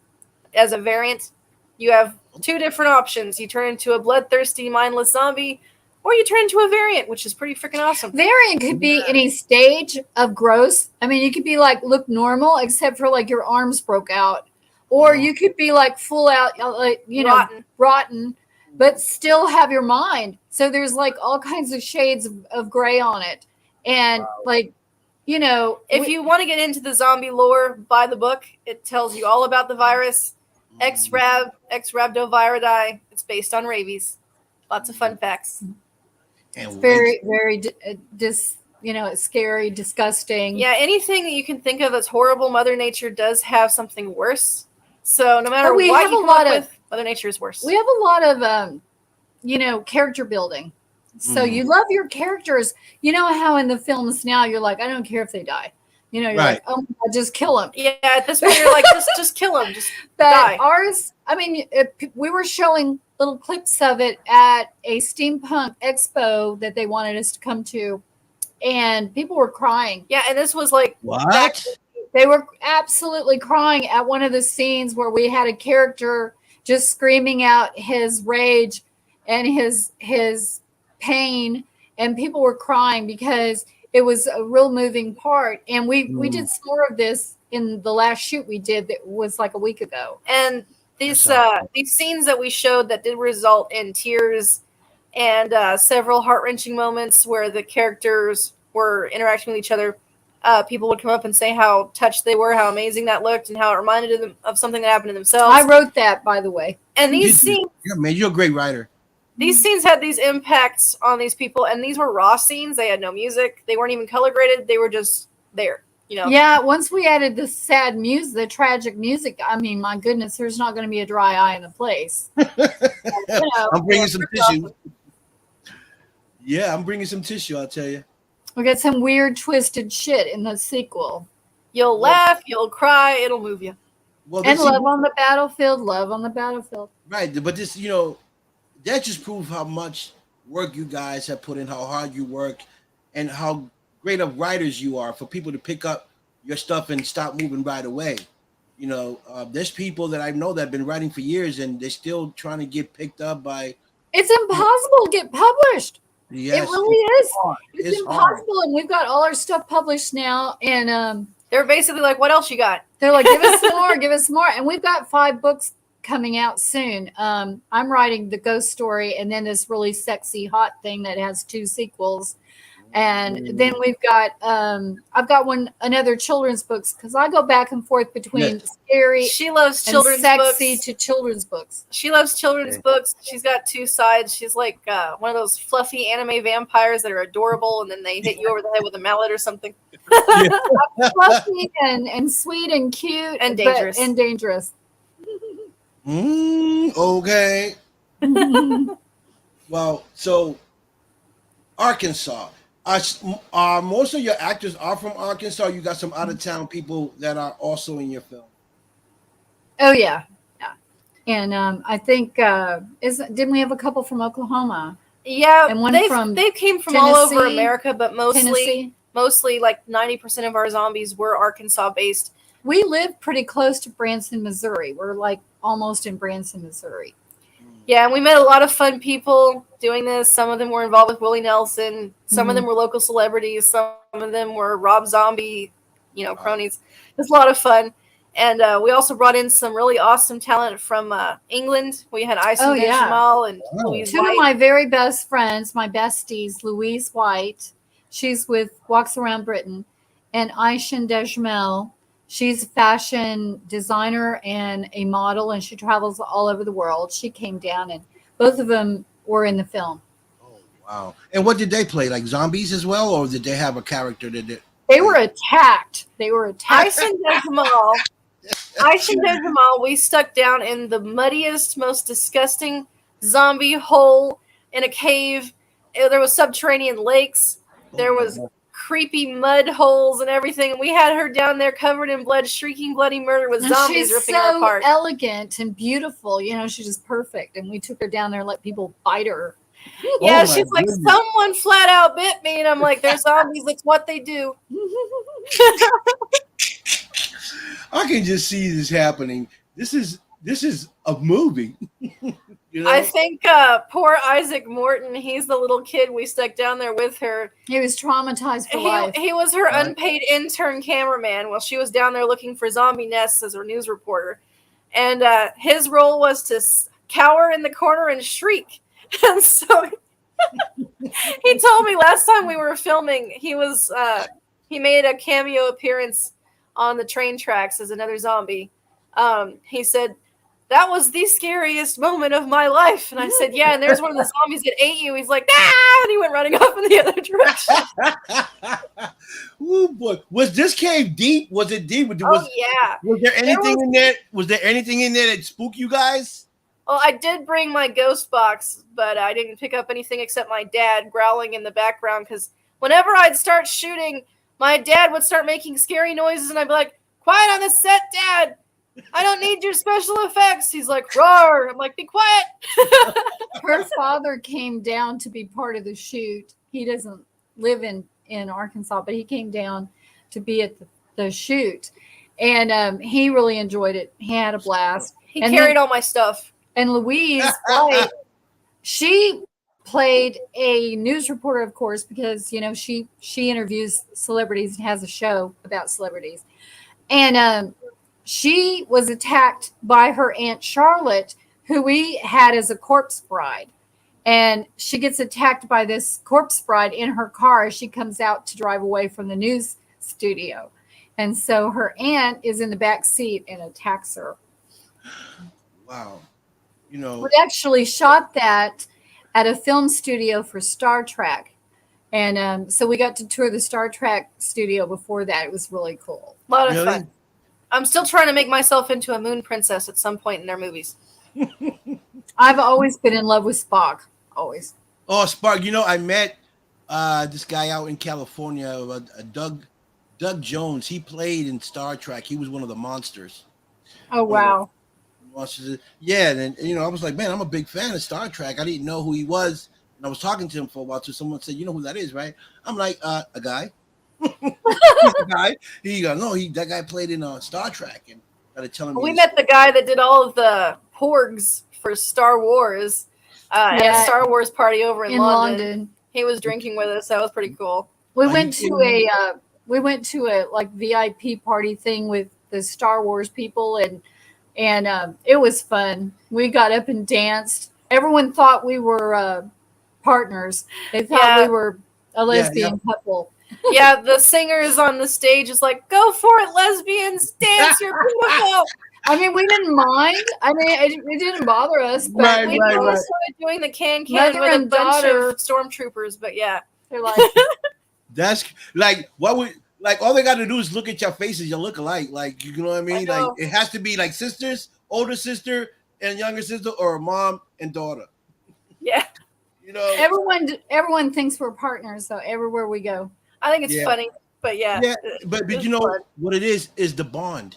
B: as a variant. You have two different options. You turn into a bloodthirsty, mindless zombie, or you turn into a variant, which is pretty freaking awesome.
C: Variant could be any stage of gross. I mean, you could be like, look normal, except for like your arms broke out. Or you could be like full out, rotten, but still have your mind. So there's like all kinds of shades of gray on it. And if
B: you want to get into the zombie lore, buy the book. It tells you all about the virus, X-rhabdoviridae. It's based on rabies. Lots of fun facts.
C: It's very, very, it's scary, disgusting.
B: Yeah, anything that you can think of that's horrible, Mother Nature does have something worse. So no matter what you come up with, Mother Nature is worse.
C: We have a lot of, character building. So you love your characters. You know how in the films now you're like, I don't care if they die. You're like, oh, just kill them.
B: Yeah, at this point you're like, just kill them. Just
C: die. Ours, I mean, we were showing little clips of it at a steampunk expo that they wanted us to come to, and people were crying.
B: Yeah, and this was like
A: what?
C: They were absolutely crying at one of the scenes where we had a character just screaming out his rage and his pain, and people were crying because it was a real moving part. And we did some more of this in the last shoot we did that was like a week ago.
B: And these scenes that we showed that did result in tears and several heart-wrenching moments where the characters were interacting with each other. People would come up and say how touched they were, how amazing that looked, and how it reminded them of something that happened to themselves.
C: I wrote that, by the way.
B: And these scenes,
A: you're a great writer.
B: These scenes had these impacts on these people, and these were raw scenes. They had no music. They weren't even color graded. They were just there.
C: Yeah, once we added the sad music, the tragic music, I mean, my goodness, there's not going to be a dry eye in the place.
A: I'm bringing some tissue. Yeah, I'm bringing some tissue, I'll tell you.
C: We got some weird, twisted shit in the sequel.
B: You'll laugh, you'll cry, it'll move you.
A: Well,
C: and love on the battlefield, love on the battlefield.
A: Right, but this, that just proves how much work you guys have put in, how hard you work, and how great of writers you are for people to pick up your stuff and stop moving right away. There's people that I know that have been writing for years and they're still trying to get picked up by.
C: It's impossible to get published.
A: Yes,
C: it really is. It's impossible, hard. And we've got all our stuff published now, and
B: they're basically like, "What else you got?"
C: They're like, "Give us more, give us more." And we've got 5 books coming out soon. I'm writing the ghost story, and then this really sexy, hot thing that has 2 sequels. And then we've got I've got another children's books because I go back and forth between scary.
B: She loves children's
C: sexy
B: books.
C: To children's books.
B: She loves children's books. She's got 2 sides. She's like one of those fluffy anime vampires that are adorable, and then they hit you over the head with a mallet or something.
C: Fluffy and sweet and cute
B: and dangerous
A: Okay. Well, so Arkansas. Are most of your actors are from Arkansas? You got some out of town people that are also in your film.
C: Oh yeah. And I think didn't we have a couple from Oklahoma?
B: Yeah,
C: and one
B: they came from
C: Tennessee,
B: all over America, but
C: Tennessee.
B: mostly like 90% of our zombies were Arkansas based.
C: We live pretty close to Branson, Missouri. We're like almost in Branson, Missouri.
B: Yeah, and we met a lot of fun people doing this. Some of them were involved with Willie Nelson. Some of them were local celebrities. Some of them were Rob Zombie, cronies. It was a lot of fun. And we also brought in some really awesome talent from England. We had
C: Oh,
B: Aysen
C: yeah.
B: Jamal and
A: Wow.
B: Louise
C: Two of
B: White.
C: my very best friends, my besties, Louise White, she's with Walks Around Britain, and Aishin Dejmel. She's a fashion designer and a model, and she travels all over the world. She came down, and both of them were in the film.
A: Oh, wow. And what did they play? Like zombies as well, or did they have a character that did?
C: They were attacked. They were attacked.
B: Aysen Jamal, we stuck down in the muddiest, most disgusting zombie hole in a cave. There was subterranean lakes. There was creepy mud holes and everything. We had her down there covered in blood, shrieking bloody murder with
C: And
B: zombies
C: she's
B: ripping her
C: so
B: apart.
C: elegant and beautiful. She's just perfect. And we took her down there and let people bite her.
B: Yeah,
A: Oh, my
B: she's like,
A: goodness.
B: someone flat out bit me. And I'm like, they're zombies. That's what they do.
A: I can just see this happening. This is a movie.
B: I think poor Isaac Morton, he's the little kid we stuck down there with her.
C: He was traumatized for life.
B: He was her unpaid intern cameraman while she was down there looking for zombie nests as her news reporter. And his role was to cower in the corner and shriek. And so he told me last time we were filming, he made a cameo appearance on the train tracks as another zombie. He said, that was the scariest moment of my life. And I said, yeah, and there's one of the zombies that ate you. He's like, ah, and he went running off in the other direction.
A: Oh boy. Was this cave deep? Was it deep?
B: Yeah.
A: Was there anything in there? Was there anything in there that spooked you guys?
B: Well, I did bring my ghost box, but I didn't pick up anything except my dad growling in the background, because whenever I'd start shooting, my dad would start making scary noises, and I'd be like, quiet on the set, Dad. I don't need your special effects. He's like, roar. I'm like, be quiet.
C: Her father came down to be part of the shoot. He doesn't live in Arkansas, but he came down to be at the shoot. And he really enjoyed it. He had a blast.
B: He carried all my stuff.
C: And Louise White, she played a news reporter, of course, because, she interviews celebrities and has a show about celebrities. And she was attacked by her Aunt Charlotte, who we had as a corpse bride. And she gets attacked by this corpse bride in her car as she comes out to drive away from the news studio. And so her aunt is in the back seat and attacks her.
A: Wow.
C: We actually shot that at a film studio for Star Trek. And so we got to tour the Star Trek studio before that. It was really cool.
B: A lot of fun. I'm still trying to make myself into a moon princess at some point in their movies.
C: I've always been in love with Spock. Always.
A: Oh, Spock. I met this guy out in California, Doug Jones. He played in Star Trek. He was one of the monsters.
C: Oh, wow.
A: Yeah, and I was like, man, I'm a big fan of Star Trek. I didn't know who he was, and I was talking to him for a while. So someone said, "You know who that is, right?" I'm like, a guy. A guy. He goes, "No, that guy played in Star Trek," and started telling me.
B: We met the guy that did all of the porgs for Star Wars at a Star Wars party over in London. He was drinking with us. That was pretty cool.
C: We went to a like VIP party thing with the Star Wars people, and it was fun. We got up and danced. Everyone thought we were partners. They thought we were a lesbian couple.
B: Yeah, the singers on the stage is like, go for it, lesbians, dance, you're beautiful.
C: I mean, we didn't mind. I mean, it didn't bother us. But
B: we started doing the can-can with a bunch of stormtroopers, but yeah.
C: They're like,
A: that's like, what would, like, all they got to do is look at your faces. You look alike. Like, you know what I mean? Like, it has to be like sisters, older sister and younger sister, or mom and daughter.
B: Yeah.
C: Everyone thinks we're partners, though, everywhere we go.
B: I think it's funny, but yeah.
A: Yeah, but what it is the bond.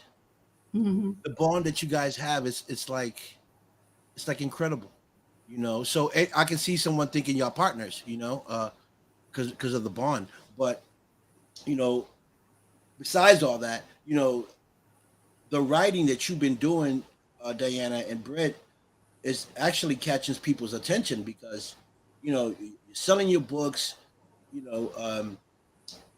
A: Mm-hmm. The bond that you guys have it's like incredible, So I can see someone thinking y'all partners, because of the bond. But besides all that, the writing that you've been doing, Diana and Britt, is actually catching people's attention because you're selling your books, you know,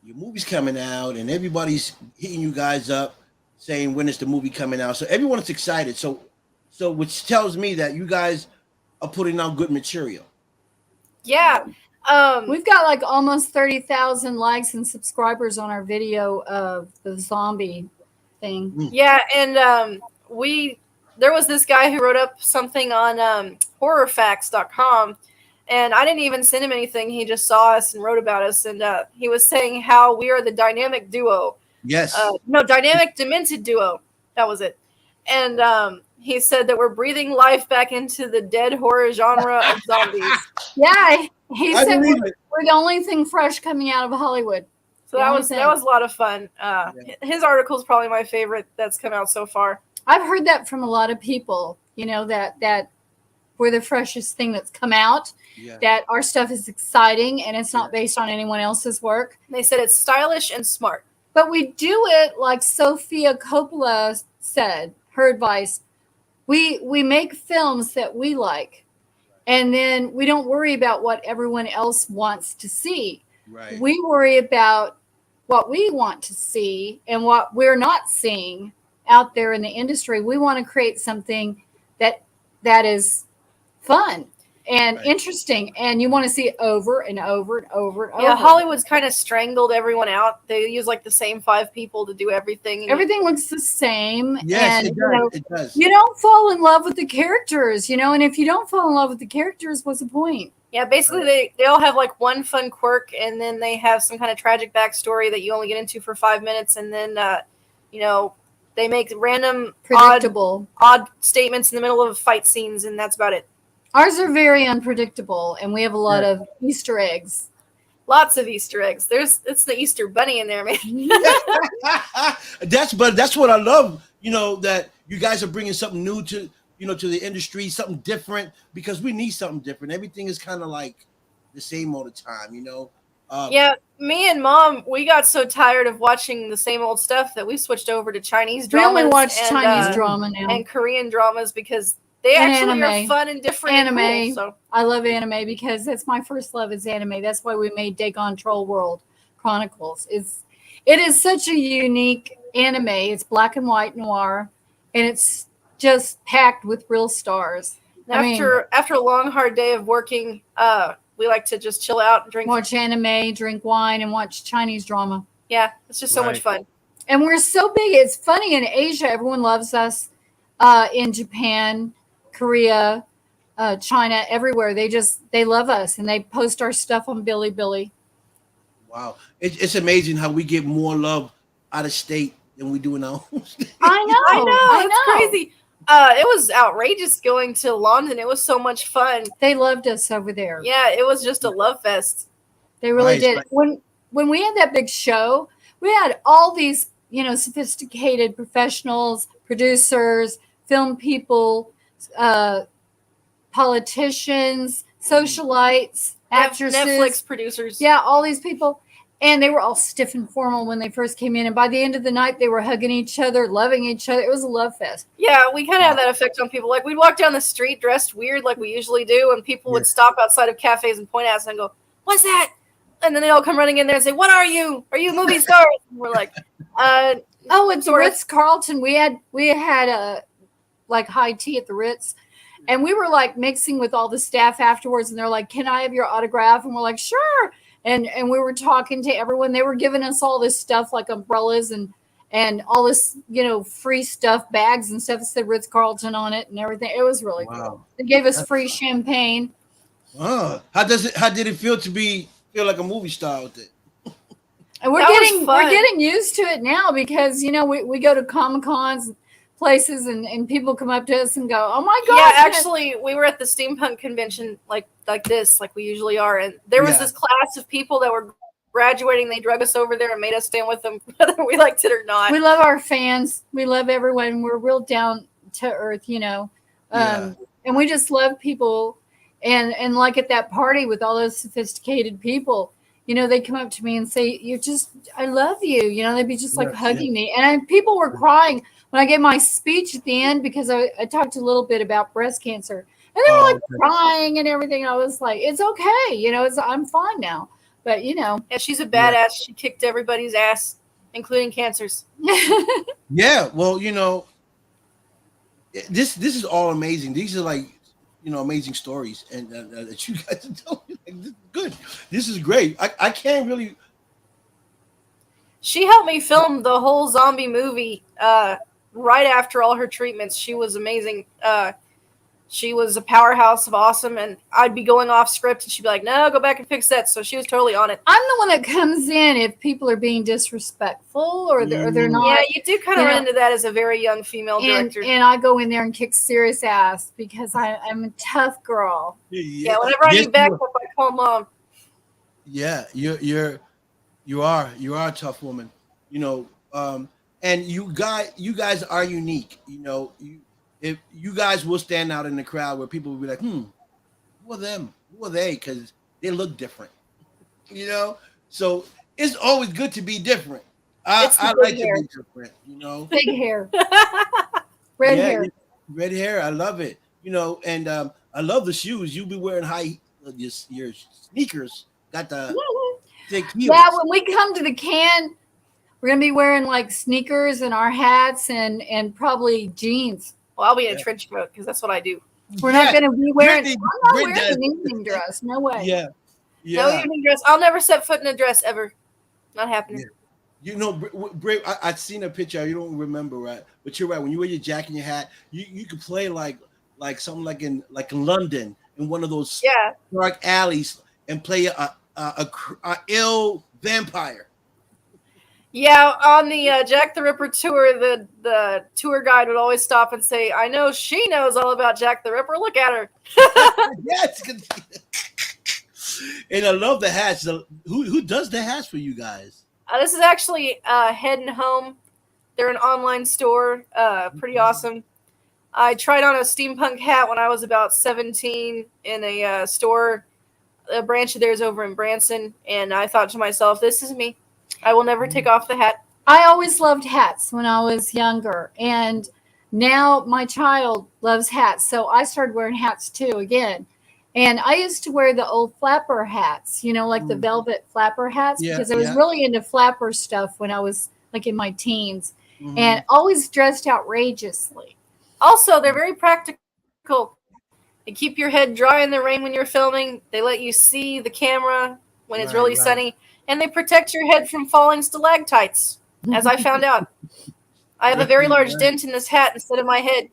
A: your movie's coming out, and everybody's hitting you guys up saying when is the movie coming out. So everyone's excited. So which tells me that you guys are putting out good material.
B: Yeah.
C: We've got like almost 30,000 likes and subscribers on our video of the zombie thing.
B: Yeah, and there was this guy who wrote up something on horrorfacts.com, and I didn't even send him anything. He just saw us and wrote about us, and he was saying how we are the dynamic duo.
A: Yes.
B: No, dynamic demented duo. That was it. And he said that we're breathing life back into the dead horror genre of zombies.
C: Yeah, he
A: I
C: said
A: believe
C: we're,
A: it.
C: we're the only thing fresh coming out of Hollywood.
B: So that was a lot of fun. His article is probably my favorite that's come out so far.
C: I've heard that from a lot of people, that we're the freshest thing that's come out, that our stuff is exciting and it's not based on anyone else's work.
B: They said it's stylish and smart.
C: But we do it like Sofia Coppola said, her advice. We make films that we like, and then we don't worry about what everyone else wants to see.
A: Right.
C: We worry about what we want to see and what we're not seeing out there in the industry. We want to create something that is fun and interesting, and you want to see it over and over and over and over.
B: Yeah, Hollywood's kind of strangled everyone out. They use like the same 5 people to do everything.
C: Everything looks the same.
A: Yes,
C: and,
A: it does.
C: You don't fall in love with the characters, and if you don't fall in love with the characters, what's the point?
B: Yeah, basically they all have like one fun quirk, and then they have some kind of tragic backstory that you only get into for 5 minutes, and then they make random
C: Predictable.
B: odd statements in the middle of fight scenes, and that's about it.
C: Ours are very unpredictable, and we have a lot of Easter eggs.
B: Lots of Easter eggs. It's the Easter Bunny in there, man.
A: That's what I love. That you guys are bringing something new to the industry, something different, because we need something different. Everything is kind of like the same all the time.
B: Yeah, me and Mom, we got so tired of watching the same old stuff that we switched over to Chinese
C: We
B: dramas.
C: only watch
B: and,
C: Chinese drama now.
B: and Korean dramas because they actually are fun and different.
C: Anime.
B: And cool, so.
C: I love anime because that's my first love is anime. That's why we made Dagon Troll World Chronicles. It is such a unique anime. It's black and white noir, and it's just packed with real stars.
B: After a long, hard day of working, we like to just chill out and drink.
C: Watch anime, drink wine, and watch Chinese drama.
B: Yeah, it's just so much fun.
C: And we're so big. It's funny in Asia. Everyone loves us. In Japan, Korea, China, everywhere. They love us, and they post our stuff on Bilibili.
A: Wow. It's amazing how we get more love out of state than we do in our own state.
C: I know.
B: It's crazy. It was outrageous going to London. It was so much fun.
C: They loved us over there.
B: Yeah, it was just a love fest.
C: They really did. Right. When we had that big show, we had all these, sophisticated professionals, producers, film people, politicians, socialites, actresses,
B: Netflix producers.
C: Yeah, all these people. And they were all stiff and formal when they first came in. And by the end of the night, they were hugging each other, loving each other. It was a love fest.
B: Yeah, we kind of had that effect on people. Like, we'd walk down the street dressed weird like we usually do, and people would stop outside of cafes and point at us and go, "What's that?" And then they'd all come running in there and say, "What are you? Are you movie stars?" And we're like,
C: oh, it's Ritz-Carlton. We had like high tea at the Ritz. And we were like mixing with all the staff afterwards. And they're like, "Can I have your autograph?" And we're like, "Sure." And we were talking to everyone. They were giving us all this stuff like umbrellas and all this, free stuff, bags and stuff that said Ritz-Carlton on it and everything. It was really cool. They gave us free champagne.
A: How did it feel to feel like a movie star with it?
C: And we're getting used to it now because, we go to Comic-Cons places and people come up to us and go, "Oh my God."
B: Yeah, actually, we were at the steampunk convention like this, like we usually are. And there was this class of people that were graduating. They drug us over there and made us stand with them, whether we liked it or not.
C: We love our fans. We love everyone. We're real down to earth, and we just love people. And like at that party with all those sophisticated people, they come up to me and say, I love you. They'd be just like hugging me. And people were crying. when I gave my speech at the end, because I talked a little bit about breast cancer, and they were like
A: Okay.
C: crying and everything. I was like, it's okay, I'm fine now. But
B: Yeah, she's a
A: Yeah.
B: badass. She kicked everybody's ass, including cancers.
A: Yeah. Well, this is all amazing. These are like amazing stories, and that you guys are telling me. Like, this is good. This is great. I can't really.
B: She helped me film the whole zombie movie right after all her treatments. She was amazing. She was a powerhouse of awesome, and I'd be going off script, and she'd be like, "No, go back and fix that." So she was totally on it.
C: I'm the one that comes in if people are being disrespectful or they're not.
B: Yeah, you do kind of
C: you
B: run
C: know,
B: into that as a very young female
C: and
B: director.
C: I go in there and kick serious ass because I'm a tough girl.
B: Yeah, whenever I
A: Yes,
B: need backup, I call mom.
A: Yeah, you are a tough woman. You know, and you guys are unique. If you guys will stand out in the crowd where people will be like, who are them? Who are they? Because they look different. You know, so it's always good to be different.
B: It's the
A: I
B: big
A: like to
B: hair.
A: be different.
C: Big hair, red
A: Yeah,
C: hair.
A: red hair. I love it. And I love the shoes. You be wearing your sneakers. Got the thick heels.
C: Yeah, when we come to the can, we're gonna be wearing like sneakers and our hats and probably jeans.
B: Well, I'll be in a
A: Yeah.
B: trench coat because that's what I do.
C: We're
A: Yeah,
C: not gonna be wearing.
A: Brittany-
C: I'm not
A: Brittany
C: wearing
A: does.
C: an evening dress. No way.
A: Yeah,
B: No
A: yeah.
B: evening dress. I'll never set foot in a dress ever. Not happening.
A: I've seen a picture. You don't remember, right? But you're right. When you wear your jacket and your hat, you could play like something like in London in one of those
B: Yeah.
A: dark alleys and play a ill vampire.
B: Yeah, on the Jack the Ripper tour, the tour guide would always stop and say, "I know she knows all about Jack the Ripper. Look at her."
A: Yes. And I love the hats. Who does the hats for you guys?
B: This is actually Head and Home. They're an online store. Pretty awesome. I tried on a steampunk hat when I was about 17 in a store. A branch of theirs over in Branson, and I thought to myself, "This is me. I will never take off the hat."
C: I always loved hats when I was younger, and now my child loves hats, so I started wearing hats too again. And I used to wear the old flapper hats, like the velvet flapper hats,
A: Yeah,
C: because I was
A: yeah.
C: really into flapper stuff when I was like in my teens,
A: Mhm.
C: and always dressed outrageously.
B: Also, they're very practical. They keep your head dry in the rain when you're filming. They let you see the camera when it's really
A: Right.
B: sunny, and they protect your head from falling stalactites. As I found out, I have a very large
A: Right.
B: dent in this hat instead of my head.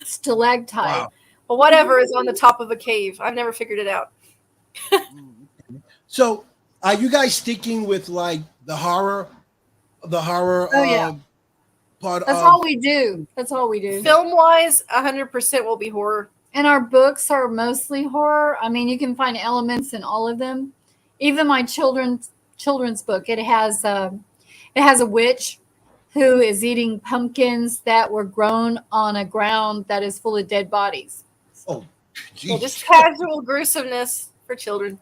C: Stalactite.
A: Wow.
B: But whatever is on the top of a cave. I've never figured it out.
A: So, are you guys sticking with like the horror
C: Oh, yeah.
A: part
C: That's
A: of?
C: all we do. That's all we do.
B: Film wise, 100% will be horror.
C: And our books are mostly horror. I mean, you can find elements in all of them. Even my children's book, it has a witch who is eating pumpkins that were grown on a ground that is full of dead bodies.
A: Oh,
B: So
A: geez.
B: just casual gruesomeness for children.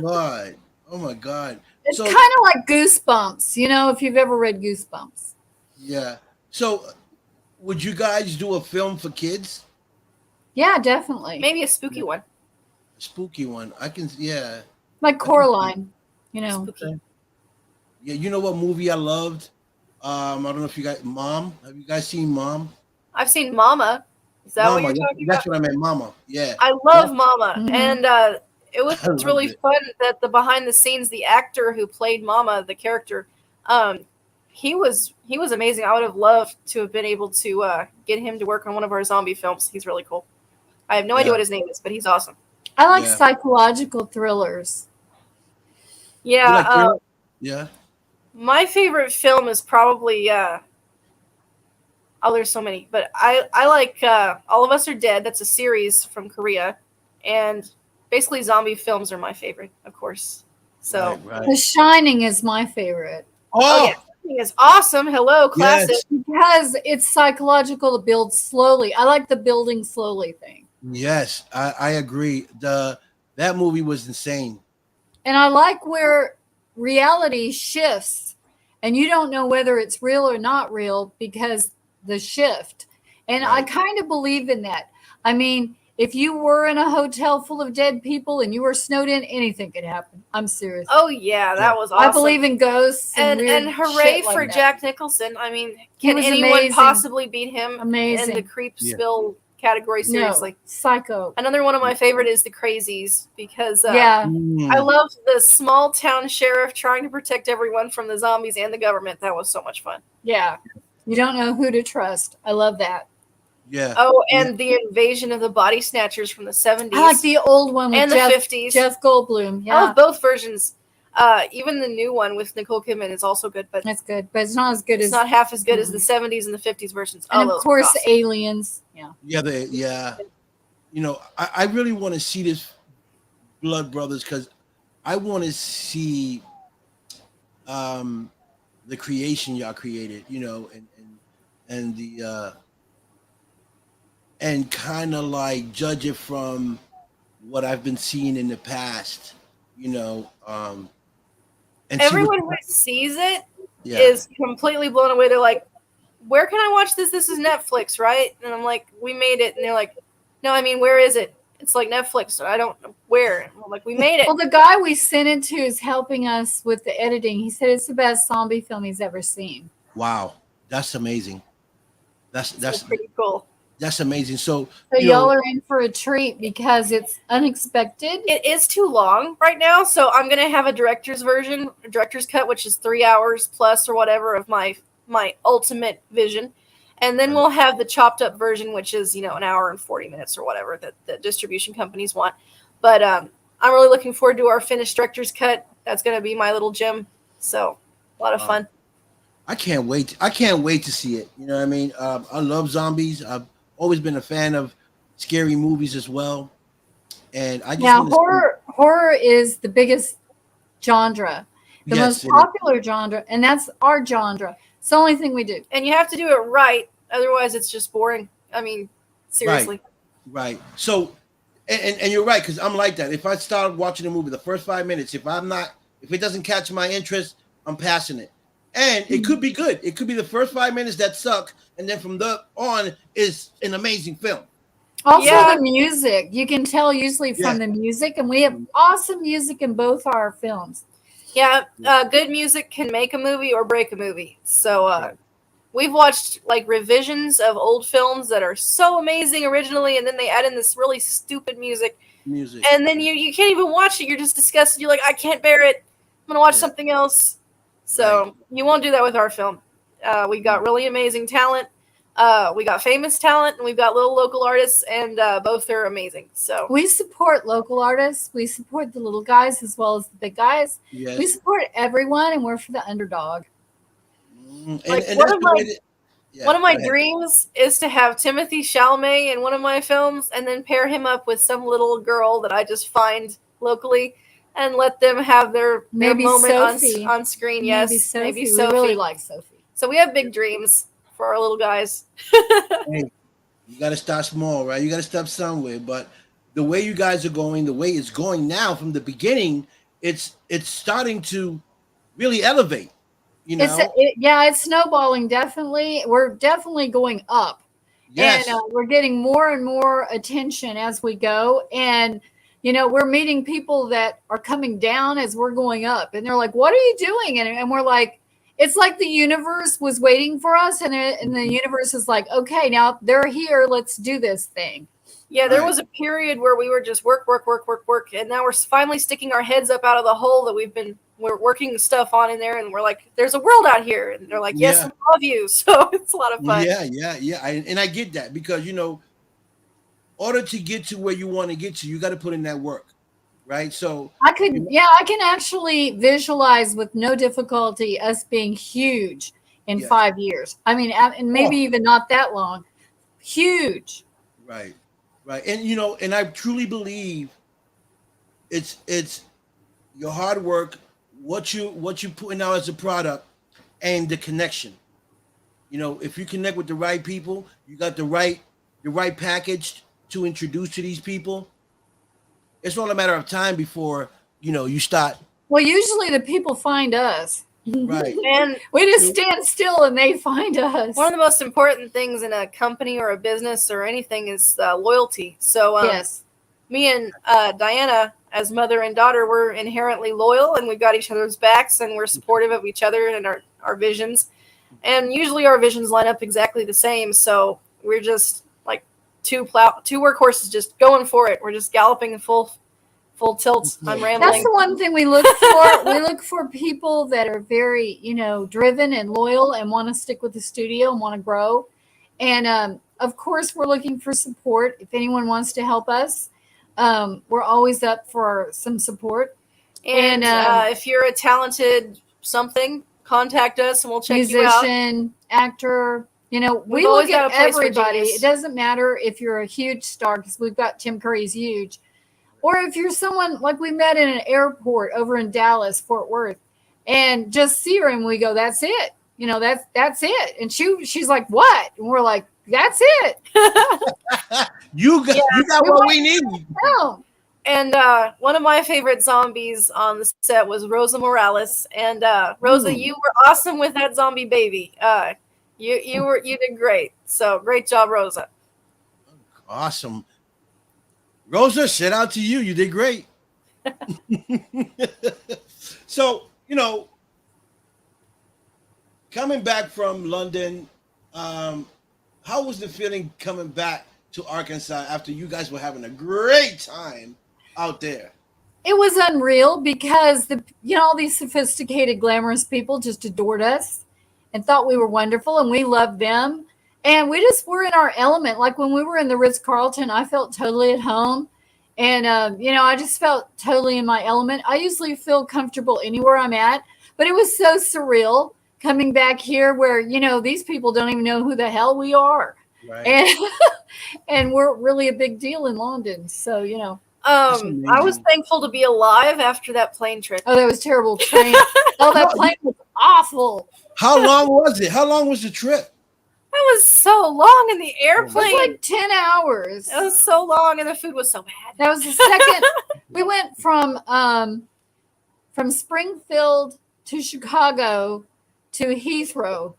A: God. Oh my God.
C: It's
A: So
C: kind of like Goosebumps, if you've ever read Goosebumps.
A: yeah. So, would you guys do a film for kids?
C: Yeah, definitely.
B: Maybe a spooky one.
A: A spooky one. I can. Yeah.
C: Like Coraline,
B: Spooky.
A: Yeah. You know what movie I loved? I don't know if you guys. Mom. Have you guys seen Mom?
B: I've seen Mama. Is that what
A: Mama.
B: you're talking
A: That's
B: about?
A: what I meant. Mama. Yeah.
B: I love Mama.
C: Mhm.
B: And it was
A: I loved
B: really
A: it.
B: fun that the behind the scenes, the actor who played Mama, the character, he was amazing. I would have loved to have been able to get him to work on one of our zombie films. He's really cool. I have no idea
A: Yeah.
B: what his name is, but he's awesome.
C: I like
A: Yeah.
C: psychological thrillers.
A: You
B: Yeah,
A: like thriller? Yeah.
B: my favorite film is probably there's so many, but I like All of Us Are Dead. That's a series from Korea, and basically zombie films are my favorite, of course. So
A: Right.
C: The Shining is my favorite
B: oh yeah, Shining is awesome. Hello, classic.
A: Yes.
C: because it's psychological to build slowly. I like the building slowly thing.
A: Yes. I agree. That movie was insane.
C: And I like where reality shifts and you don't know whether it's real or not real because the shift. And I
A: Right.
C: kind of believe in that. I mean, if you were in a hotel full of dead people and you were snowed in, anything could happen. I'm serious.
B: Oh yeah,
A: Yeah.
B: that was awesome.
C: I believe in ghosts and weird
B: and hooray
C: shit like
B: for
C: that.
B: Jack Nicholson. I mean,
C: He
B: can
C: was
B: anyone
C: amazing.
B: possibly beat him in the
C: Amazing.
B: creep
A: Yeah.
B: spill category? Seriously.
C: No, psycho.
B: Another one of my favorite is the Crazies because
C: Yeah.
B: I love the small town sheriff trying to protect everyone from the zombies and the government. That was so much fun.
C: Yeah. You don't know who to trust. I love that.
A: Yeah.
B: Oh, and the invasion of the body snatchers from the 70s.
C: I like the old one with
B: and the 50s.
C: Jeff Goldblum.
B: I
C: Yeah.
B: love both versions. Even the new one with Nicole Kidman is also good, but
C: That's good. But it's not as good
B: it's
C: as
B: not half as good as the 70s and the 50s versions.
C: and
B: Oh,
C: of
B: those were
C: course
B: awesome.
C: Aliens. Yeah.
A: Yeah. You know, I really want to see this Blood Brothers because I want to see the creation y'all created, you know, and the and kind of like judge it from what I've been seeing in the past, you know, and
B: Everyone who sees it
A: yeah,
B: is completely blown away. They're like, where can I watch this? This is Netflix, right? And I'm like, we made it. And they're like, no, I mean, where is it? It's like Netflix. So I don't know where. And I'm like, we made it.
C: Well, the guy we sent it to is helping us with the editing. He said it's the best zombie film he's ever seen.
A: wow, that's amazing. That's
B: pretty cool.
A: That's amazing. So
C: y'all are in for a treat because it's unexpected.
B: It is too long right now, so I'm gonna have a director's cut, which is 3 hours plus or whatever of my ultimate vision, and then we'll have the chopped up version, which is an hour and 40 minutes or whatever that the distribution companies want. But I'm really looking forward to our finished director's cut. That's gonna be my little gem. So a lot of fun.
A: I can't wait. I can't wait to see it. You know what I mean? I love zombies. I've always been a fan of scary movies as well. And I just
C: horror is the biggest genre, the most popular genre, and that's our genre. It's the only thing we do.
B: And you have to do it right, otherwise it's just boring. I mean, seriously.
A: Right. So, and you're right, because I'm like that. If I start watching a movie, the first 5 minutes, if it doesn't catch my interest, I'm passing it. And it could be good. It could be the first 5 minutes that suck, and then from the on is an amazing film.
C: Also, the music. You can tell usually from the music, and we have awesome music in both our films.
B: Yeah, good music can make a movie or break a movie. So we've watched like revisions of old films that are so amazing originally, and then they add in this really stupid music. And then you can't even watch it. You're just disgusted. You're like, I can't bear it. I'm going to watch something else. So you won't do that with our film. We got really amazing talent. We got famous talent, and we've got little local artists, and both are amazing. So
C: we support local artists. We support the little guys as well as the big guys.
A: Yes.
C: We support everyone, and we're for the underdog.
B: Like one of my dreams is to have Timothée Chalamet in one of my films, and then pair him up with some little girl that I just find locally. And let them have their moment on screen. Yes, maybe Sophie.
C: We really like Sophie.
B: So we have big dreams for our little guys.
A: Hey, you got to start small, right? You got to start somewhere. But the way you guys are going, the way it's going now from the beginning, it's starting to really elevate. You know?
C: It's snowballing. Definitely, we're definitely going up.
A: Yes.
C: And we're getting more and more attention as we go. And we're meeting people that are coming down as we're going up, and they're like, "What are you doing?" And we're like, "It's like the universe was waiting for us," and the universe is like, "Okay, now they're here. Let's do this thing."
B: Yeah, there was a period where we were just work, and now we're finally sticking our heads up out of the hole that we're working stuff on in there, and we're like, "There's a world out here," and they're like, "Yes, we love you." So it's a lot of fun.
A: Yeah. And I get that because order to get to where you want to get to, you got to put in that work, right? So
C: I can actually visualize with no difficulty us being huge in 5 years. I mean, and maybe even not that long. Huge.
A: Right. And and I truly believe it's your hard work, what you putting out as a product, and the connection. If you connect with the right people, you got the right package to introduce to these people, it's all a matter of time before you start.
C: Well, usually the people find us.
A: Right.
B: And
C: We just stand still and they find us.
B: one of the most important things in a company or a business or anything is loyalty. So
C: yes.
B: me and Diana, as mother and daughter, we're inherently loyal, and we've got each other's backs, and we're supportive of each other and our visions. And usually our visions line up exactly the same. So we're just like two workhorses just going for it. We're just galloping full tilt. I'm rambling.
C: That's the one thing we look for. We look for people that are very, driven and loyal and want to stick with the studio and want to grow. And of course, we're looking for support. If anyone wants to help us, we're always up for some support.
B: And if you're a talented something, contact us and we'll check you out.
C: Musician, actor, we
B: always
C: look at
B: got a place for
C: everybody.
B: genius.
C: It doesn't matter if you're a huge star, because we've got Tim Curry's huge, or if you're someone like we met in an airport over in Dallas, Fort Worth, and just see her and we go, that's it. That's it. And she's like, what? And we're like, that's it.
A: You got what we need.
C: Oh.
B: And one of my favorite zombies on the set was Rosa Morales. And Rosa, you were awesome with that zombie baby. You did great. So great job, Rosa.
A: Awesome. Rosa, shout out to you. You did great. So, coming back from London, how was the feeling coming back to Arkansas after you guys were having a great time out there?
C: It was unreal because all these sophisticated, glamorous people just adored us and thought we were wonderful, and we loved them. And we just were in our element. Like when we were in the Ritz-Carlton, I felt totally at home. And, I just felt totally in my element. I usually feel comfortable anywhere I'm at, but it was so surreal coming back here where, these people don't even know who the hell we are.
A: Right.
C: And we're really a big deal in London. So,
B: I was thankful to be alive after that plane trip.
C: Oh, that was terrible train. Oh, that plane was awful.
A: How long was it? How long was the trip?
B: That was so long in the airplane.
C: It was like 10 hours.
B: It was so long, and the food was so bad.
C: That was the second. We went from Springfield to Chicago to Heathrow.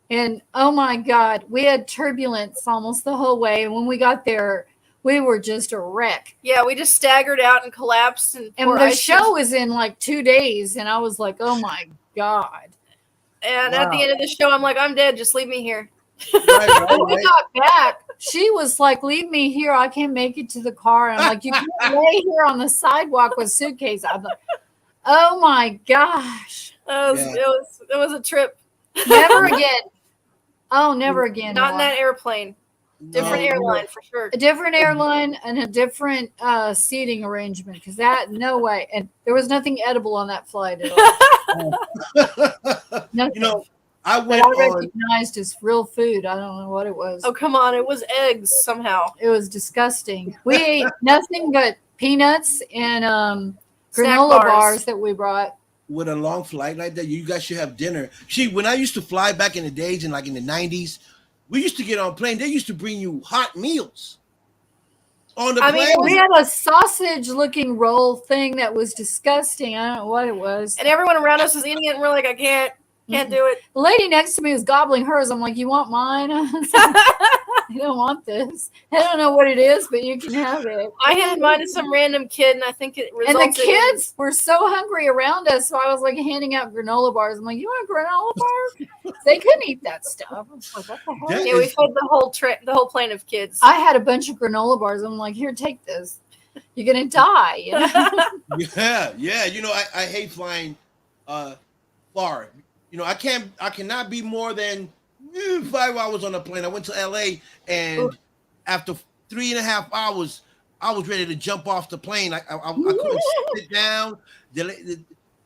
C: And oh my God, we had turbulence almost the whole way. And when we got there, we were just a wreck.
B: Yeah, we just staggered out and collapsed. And
C: the show was in like 2 days. And I was like, oh my God.
B: And at the end of the show, I'm like, I'm dead. Just leave me here.
A: Right.
C: When we got back, she was like, leave me here. I can't make it to the car. And I'm like, you can't lay here on the sidewalk with suitcase. I'm like, oh my gosh.
B: It was a trip.
C: Never again. Oh, never again.
B: Not in that airplane. Different airline for sure.
C: A different airline and a different seating arrangement, because no way. And there was nothing edible on that flight at all. Nothing.
A: I
C: recognized as real food. I don't know what it was.
B: Oh, come on. It was eggs somehow.
C: It was disgusting. We ate nothing but peanuts and granola bars that we brought.
A: With a long flight like that, you guys should have dinner. See, when I used to fly back in the days in the 90s, we used to get on a plane. They used to bring you hot meals on the plane.
C: We had a sausage-looking roll thing that was disgusting. I don't know what it was.
B: And everyone around us was eating it, and we're like, I can't do it.
C: The lady next to me was gobbling hers. I'm like, you want mine? I don't want this. I don't know what it is, but you can have it.
B: I handed mine to some random kid, and I think it resulted.
C: And the kids were so hungry around us, so I was like handing out granola bars. I'm like, you want a granola bar? They couldn't eat that stuff. I was like, what the hell?
B: Yeah, we fed the whole plane of kids.
C: I had a bunch of granola bars. I'm like, here, take this. You're gonna die.
A: Yeah. I hate flying far. I cannot be more than 5 hours on a plane. I went to LA, and after 3.5 hours, I was ready to jump off the plane. I couldn't sit down.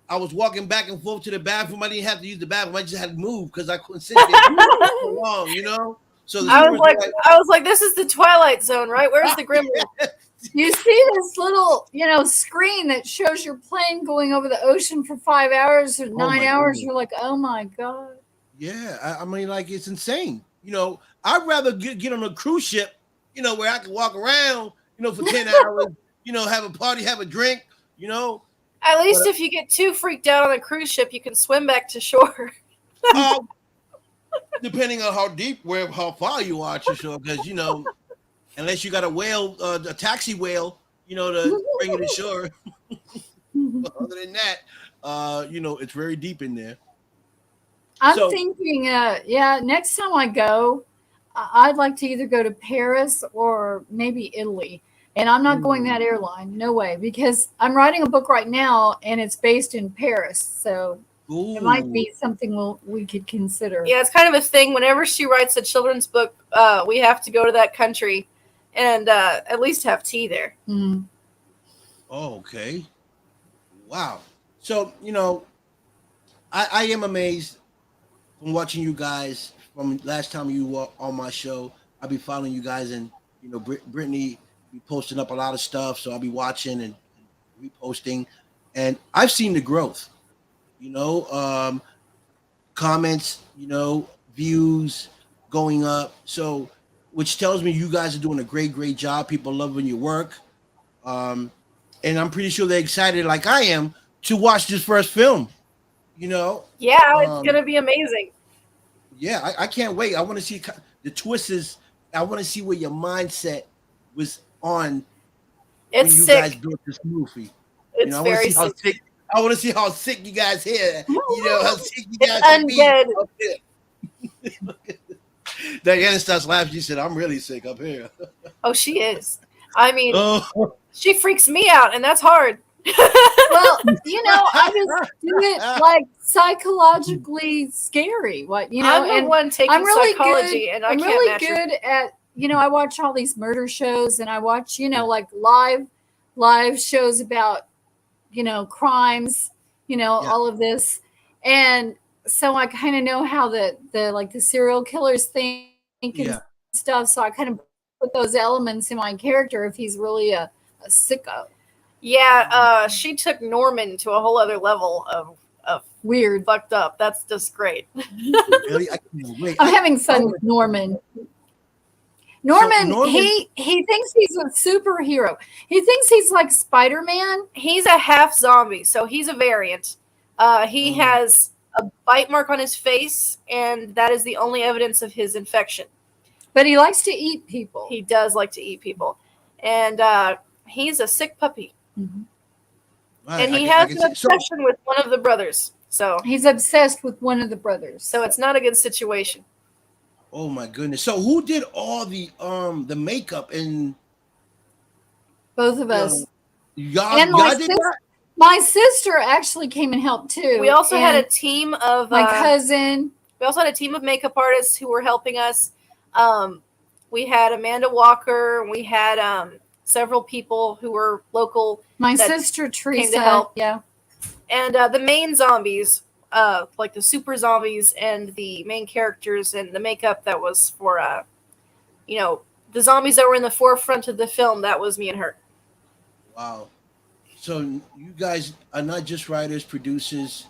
A: I was walking back and forth to the bathroom. I didn't have to use the bathroom. I just had to move because I couldn't sit there so long, So
B: I was like, this is the Twilight Zone, right? Where's the Gremlin?
C: You see this little, screen that shows your plane going over the ocean for 5 hours or 9 hours. You're like, oh my God.
A: Yeah, I mean, like, it's insane. I'd rather get on a cruise ship, where I can walk around, for 10 hours, have a party, have a drink,
B: At least
A: But,
B: if you get too freaked out on a cruise ship, you can swim back to shore.
A: uh, depending on how far you are to shore, because unless you got a whale, a taxi whale, to bring you to shore. But other than that, it's very deep in there.
C: I'm
A: So,
C: thinking, yeah, next time I go, I'd like to either go to Paris or maybe Italy. And I'm not going that airline. No way. Because I'm writing a book right now and it's based in Paris. So it might
A: ooh,
C: be something we could consider.
B: Yeah, it's kind of a thing. Whenever she writes a children's book, we have to go to that country and at least have tea there.
C: Mm.
A: oh, okay, wow. So, I am amazed from watching you guys from last time you were on my show. I'll be following you guys, and Brittany be posting up a lot of stuff, so I'll be watching and reposting, and I've seen the growth. You know, comments, views going up. So, which tells me you guys are doing a great job. People loving your work, um, and I'm pretty sure they're excited, like I am, to watch this first film. You know,
B: Yeah, it's
A: um,
B: gonna be amazing.
A: yeah, I can't wait. I want to see the twists. I want to see where your mindset was on when
B: It's
A: you guys
B: sick.
A: built this movie.
B: It's
A: I want to
B: very
A: see how
B: sick.
A: sick. I want to see how sick you guys here. How sick you
B: It's
A: guys can be
B: undead.
A: up here. Diana starts laughing. She said, "I'm really sick up here."
B: Oh, she is. I mean,
A: Oh,
B: she freaks me out, and that's hard.
C: Well, I just do it like psychologically scary.
B: I'm the
C: and
B: one taking
C: I'm really
B: psychology,
C: good.
B: and I
C: I'm
B: can't
C: really
B: match her.
C: good at, I watch all these murder shows and I watch, like live shows about, crimes,
A: yeah,
C: all of this. And so I kind of know how the serial killers think and
A: yeah.
C: stuff. So I kind of put those elements in my character if he's really a sicko.
B: Yeah, she took Norman to a whole other level of
C: Weird.
B: fucked up. That's just great.
A: Really, I can't wait.
C: I'm having
A: I
C: fun
A: wanna-
C: with Norman.
A: so
C: Norman,
A: Norman,
C: he thinks he's a superhero. He thinks he's like Spider-Man,
B: He's a half zombie, so he's a variant. He
A: um,
B: has a bite mark on his face, and that is the only evidence of his infection.
C: but he likes to eat people.
B: He does like to eat people, and he's a sick puppy.
C: Mhm.
A: right,
B: And he
A: I
B: has
A: can
B: an
A: see. So,
B: obsession with one of the brothers,
C: He's obsessed with one of the brothers.
B: so it's not a good situation.
A: oh my goodness. So, who did all the makeup and
C: Both of
A: you
C: us.
A: know, y'all
C: And
A: y'all did that?
C: my sister actually came and helped too.
B: We also had a
C: And
B: team of
C: my cousin.
B: we also had a team of makeup artists who were helping us. We had Amanda Walker. We had several people who were local,
C: My
B: that
C: sister Teresa.
B: to help.
C: Yeah.
B: and the main zombies, like the super zombies and the main characters and the makeup that was for the zombies that were in the forefront of the film. That was me and her.
A: Wow. So you guys are not just writers, producers.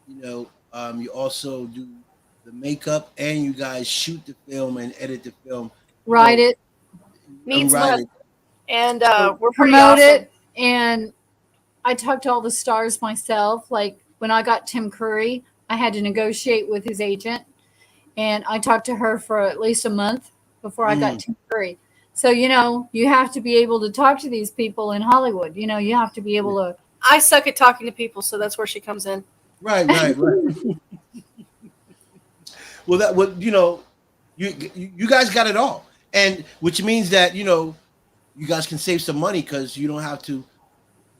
A: You also do the makeup, and you guys shoot the film and edit the film.
C: Write it,
B: Meets
A: write
B: must.
A: it.
B: And we're pretty
C: promote
B: awesome.
C: it, and I talked to all the stars myself. Like when I got Tim Curry, I had to negotiate with his agent, and I talked to her for at least a month before I got Tim Curry. So you have to be able to talk to these people in Hollywood. You have to be able to.
B: I suck at talking to people, so that's where she comes in.
A: Right. Well, you guys got it all, and which means that you guys can save some money because you don't have to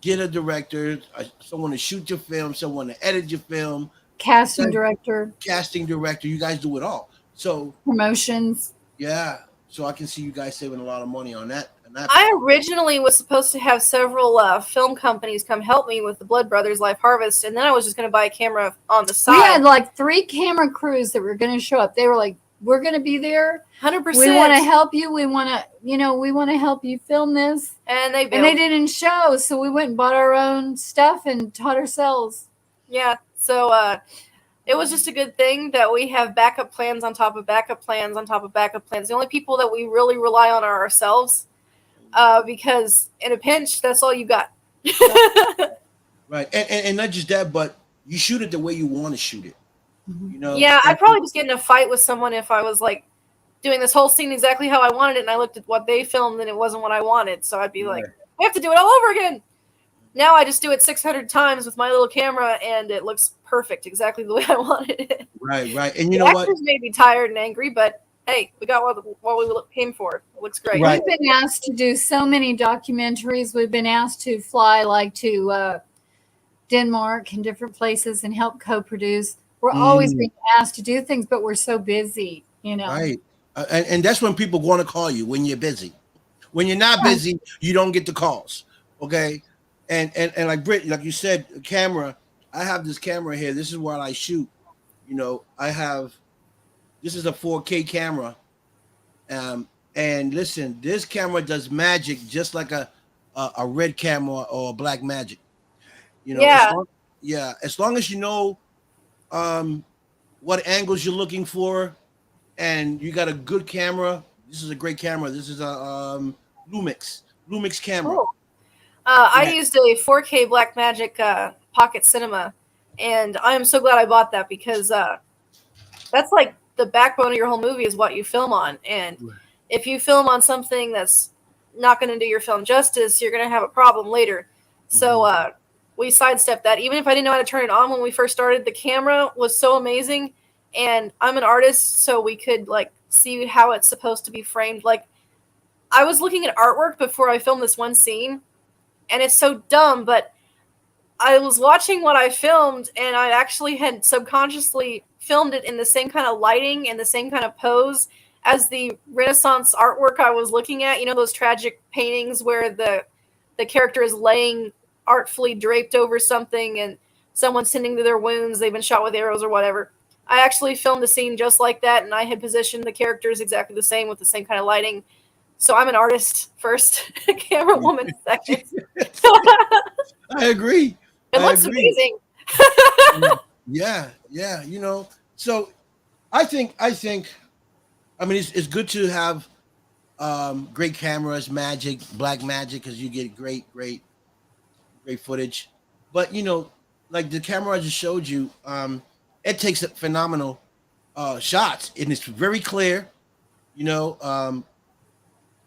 A: get a director, someone to shoot your film, someone to edit your film,
C: Casting director,
A: casting director. You guys do it all. So
C: promotions.
A: yeah, so I can see you guys saving a lot of money on that.
B: I originally was supposed to have several film companies come help me with the Blood Brothers Life Harvest, and then I was just going to buy a camera on the side.
C: We had like 3 camera crews that were going to show up. They were like, "We're going to be there.
B: 100%.
C: We want to help you. We want to, we want to help you film this."
B: And they
C: And they didn't show, so we went and bought our own stuff and taught ourselves.
B: Yeah, so it was just a good thing that we have backup plans on top of backup plans on top of backup plans. The only people that we really rely on are ourselves, because in a pinch, that's all you got.
A: Right. And not just that, but you shoot it the way you want to shoot it. You know.
B: Yeah, I'd
A: And
B: probably just get in a fight with someone if I was like doing this whole scene exactly how I wanted it, and I looked at what they filmed and it wasn't what I wanted. So I'd be like,
A: right.
B: we have to do it all over again. Now I just do it 600 times with my little camera, and it looks perfect, exactly the way I wanted it.
A: Right. Right. And you
B: The
A: know what?
B: actors may be tired and angry, but hey, we got what we came for. It looks great.
A: Right.
C: We've been asked to do so many documentaries. We've been asked to fly like to Denmark and different places and help co-produce. We're always
A: Mm,
C: being asked to do things, but we're so busy, you know.
A: right. And that's when people want to call you when you're busy. When you're not busy, you don't get the calls. Okay. And like Britt, like you said, camera. I have this camera here. This is what I shoot. You know, I have this is a 4K camera. And listen, this camera does magic just like a red camera or a black magic. You know,
B: Yeah,
A: as long as you know um what angles you're looking for and you got a good camera. This is a great camera. This is a Lumix camera.
B: cool. I
A: Yeah.
B: used a 4K Blackmagic Pocket Cinema, and I am so glad I bought that because that's like the backbone of your whole movie is what you film on. And if you film on something that's not going to do your film justice, you're going to have a problem later. So we sidestepped that. Even if I didn't know how to turn it on when we first started, the camera was so amazing. And I'm an artist, so we could like see how it's supposed to be framed. Like I was looking at artwork before I filmed this one scene, and it's so dumb, but I was watching what I filmed, and I actually had subconsciously filmed it in the same kind of lighting and the same kind of pose as the Renaissance artwork I was looking at. You know, those tragic paintings where the character is laying artfully draped over something and someone's tending to their wounds, they've been shot with arrows or whatever. I actually filmed the scene just like that, and I had positioned the characters exactly the same with the same kind of lighting. So I'm an artist first, camera woman second.
A: I agree.
B: It
A: I
B: looks
A: agree.
B: amazing.
A: Yeah, yeah. You know, so I think I mean it's good to have great cameras, magic, black magic, because you get great footage. But you know, like the camera I just showed you, it takes phenomenal shots and it's very clear, you know.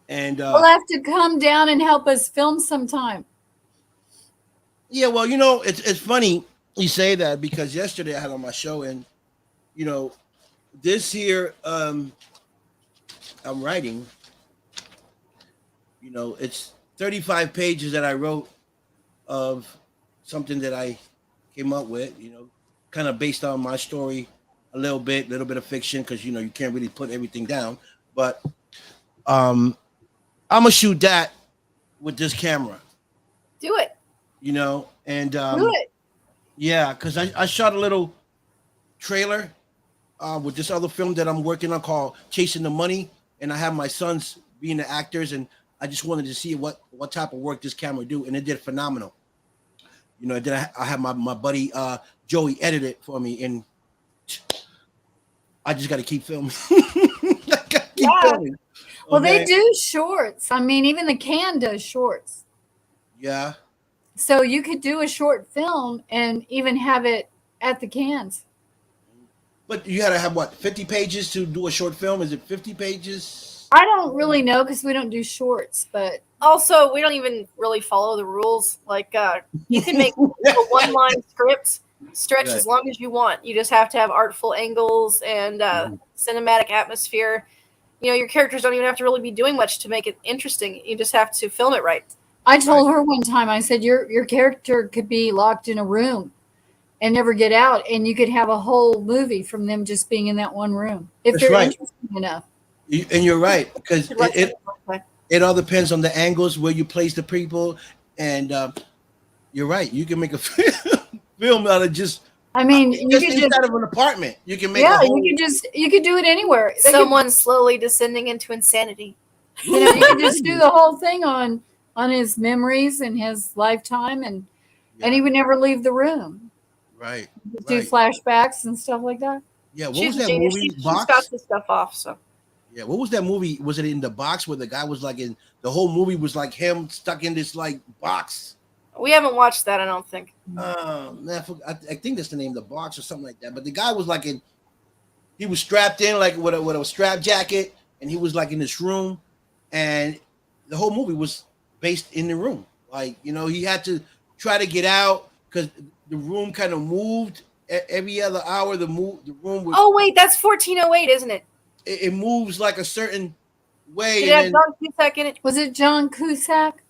A: And
C: We'll have to come down and help us film sometime.
A: yeah, well, you know, it's funny you say that because yesterday I had on my show and you know, this here I'm writing, you know, it's 35 pages that I wrote of something that I came up with, you know, kind of based on my story a little bit of fiction because you know you can't really put everything down. But um I'm gonna shoot that with this camera,
B: Do it.
A: you know, and
B: Do it.
A: yeah, because I shot a little trailer with this other film that I'm working on called Chasing the Money, and I have my sons being the actors, and I just wanted to see what type of work this camera do, and it did phenomenal. You know, then I have my buddy Joey edit it for me, and I just got to keep filming. I got to keep
B: Yeah.
A: filming.
C: Well, they
A: Okay?
C: do shorts. I mean, even the can does shorts.
A: Yeah.
C: So you could do a short film and even have it at the cans.
A: But you had to have what 50 pages to do a short film? Is it 50 pages?
C: I don't really know because we don't do shorts, but
B: Also, we don't even really follow the rules. Like, you can make a one-line script stretch
A: Right.
B: as long as you want. You just have to have artful angles and cinematic atmosphere. You know, your characters don't even have to really be doing much to make it interesting. You just have to film it right.
C: I told her one time, I said, your character could be locked in a room and never get out, and you could have a whole movie from them just being in that one room if
A: That's
C: they're
A: right.
C: interesting enough.
A: And you're right because
B: Let's
A: it
B: do it.
A: it all depends on the angles where you place the people, and you're right. You can make a film out of just
C: I mean, you
A: just
C: could just
A: inside of an apartment. You can make
C: yeah,
A: a whole.
C: you could do it anywhere. They could-
B: Someone slowly descending into insanity.
C: you know, you could just do the whole thing on his memories and his lifetime, and he would never leave the room.
A: Right.
C: Do
A: Right.
C: flashbacks and stuff like that.
A: Yeah. What
B: She's
A: was
B: a
A: that
B: genius.
A: movie?
B: She
A: Box.
B: got this stuff off. So
A: Yeah. What was that movie? Was it in the box where the guy was like in the whole movie was like him stuck in this like box?
B: We haven't watched that, I don't think.
A: I think that's the name of the box or something like that. But the guy was like he was strapped in like with a strap jacket, and he was like in this room, and the whole movie was based in the room. Like he had to try to get out because the room kind of moved every other hour. The room would.
B: Oh wait, that's 1408, isn't it?
A: It moves like a certain way.
B: Did it have John Cusack in it?
C: Was it John Cusack?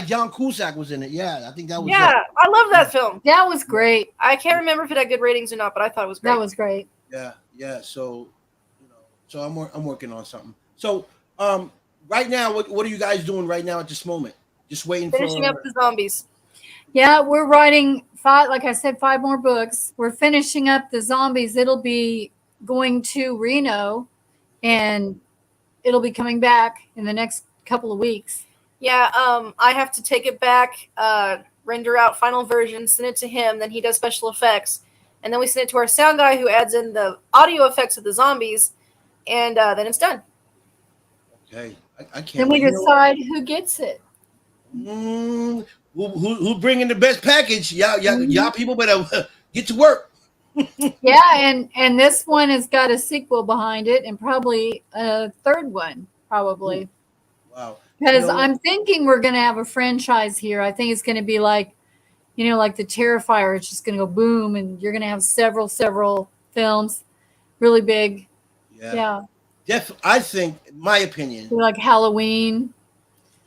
A: John Cusack was in it. Yeah, I think that was.
B: Yeah, I love that film.
C: That was great.
B: I can't remember if it had good ratings or not, but I thought it was great.
C: That was great.
A: Yeah. So, so I'm working on something. So, right now, what are you guys doing right now at this moment? Just waiting
B: finishing up the zombies.
C: Yeah, we're writing 5, like I said, 5 more books. We're finishing up the zombies. It'll be going to Reno, and it'll be coming back in the next couple of weeks.
B: Yeah, I have to take it back, render out final version, send it to him, then he does special effects, and then we send it to our sound guy who adds in the audio effects of the zombies, and then it's done.
A: Okay, I can't.
C: Then we decide who gets it.
A: Who bringing the best package? Y'all people better get to work.
C: Yeah, and this one has got a sequel behind it, and probably a third one, probably.
A: Wow.
C: Because I'm thinking we're going to have a franchise here. I think it's going to be like, like the Terrifier. It's just going to go boom, and you're going to have several films, really big. Yeah.
A: I think, my opinion,
C: like Halloween.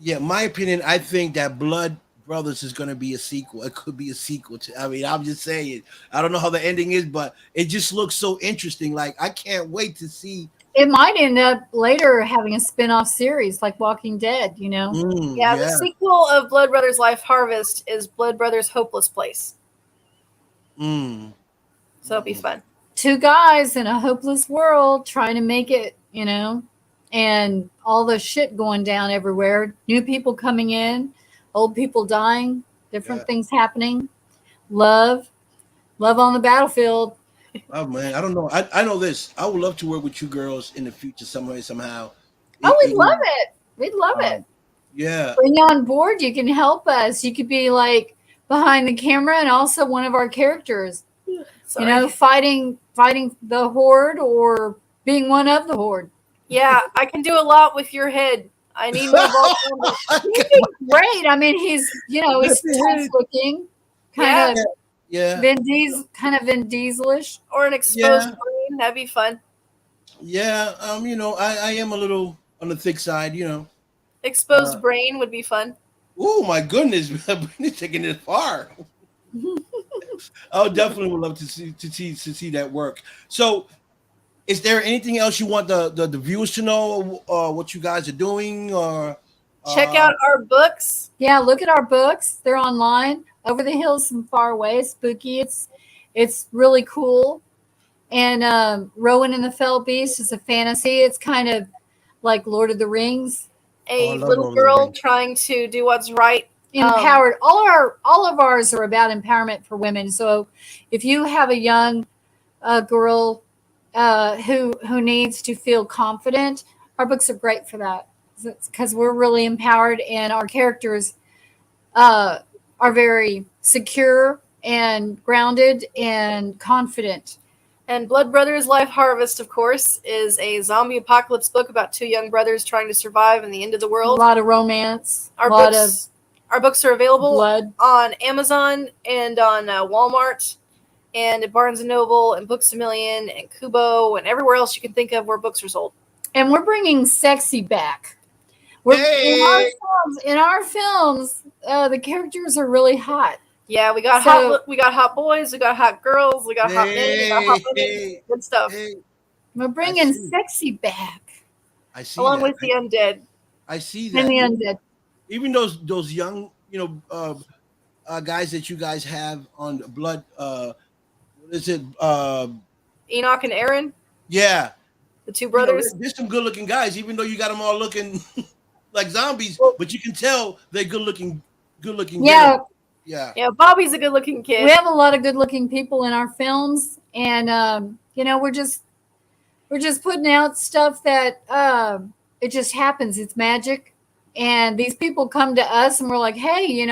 A: Yeah, my opinion, I think that Blood Brothers is going to be a sequel. It could be a sequel to. I mean, I'm just saying. I don't know how the ending is, but it just looks so interesting. Like I can't wait to see.
C: It might end up later having a spin-off series like Walking Dead,
B: Yeah, the sequel of Blood Brothers Life Harvest is Blood Brothers Hopeless Place. So it'll be fun.
C: 2 guys in a hopeless world trying to make it, and all the shit going down everywhere. New people coming in, old people dying, different things happening. Love on the battlefield.
A: Oh man, I don't know. I know this. I would love to work with you girls in the future some way, somehow.
C: We'd love it. We'd love it.
A: Yeah.
C: Bring you on board. You can help us. You could be like behind the camera and also one of our characters.
B: Sorry.
C: Fighting the horde or being one of the horde.
B: Yeah, I can do a lot with your head. I need more balls.
C: He's great. I mean, he's he's tough looking, kind of Vin Diesel-ish,
B: or an exposed brain. That'd be fun.
A: Yeah, I am a little on the thick side,
B: Exposed brain would be fun.
A: Oh my goodness, Brittany's taking it far. I would definitely would love to see that work. So, is there anything else you want the viewers to know? What you guys are doing, or
B: check out our books?
C: Yeah, look at our books. They're online. Over the Hills and Far Away. Spooky. It's really cool. And Rowan and the Fell Beast is a fantasy. It's kind of like Lord of the Rings.
B: A little girl trying to do what's right.
C: Empowered. All of ours are about empowerment for women. So if you have a young girl who needs to feel confident, our books are great for that. Because we're really empowered and our characters are very secure and grounded and confident.
B: And Blood Brothers Life Harvest, of course, is a zombie apocalypse book about 2 young brothers trying to survive in the end of the world.
C: A lot of romance.
B: Our books are available on Amazon and on Walmart and at Barnes & Noble and Books A Million and Kubo and everywhere else you can think of where books are sold.
C: And we're bringing sexy back. In our films, the characters are really hot.
B: Yeah, we got hot boys, we got hot girls, we got hot men, we got hot women, good stuff.
C: We're bringing sexy back.
A: I see.
B: Along with the undead.
A: I see that.
C: And the undead.
A: Even those young, guys that you guys have on Blood. What is it?
B: Enoch and Aaron.
A: Yeah.
B: The 2 brothers.
A: There's some good-looking guys, even though you got them all looking like zombies, but you can tell they're good-looking.
C: Yeah.
A: Girls.
B: Yeah, Bobby's a good-looking kid.
C: We have a lot of good-looking people in our films, and we're just putting out stuff that it just happens. It's magic. And these people come to us and we're like, hey,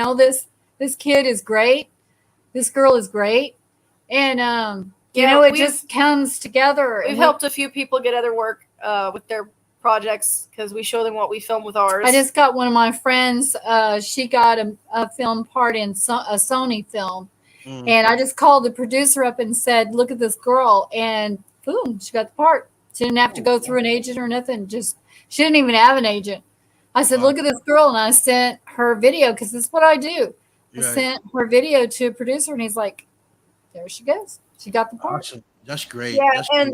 C: this kid is great. This girl is great. And it just comes together.
B: We've helped a few people get other work with their projects because we show them what we film with ours.
C: I just got one of my friends. She got a film part in a Sony film. And I just called the producer up and said, look at this girl. And boom, she got the part. She didn't have to go through an agent or nothing. She didn't even have an agent. I said, look at this girl. And I sent her video because this is what I do. I sent her video to a producer and he's like, there she goes. She got the part.
A: Awesome. That's great.
B: Yeah,
A: That's
B: and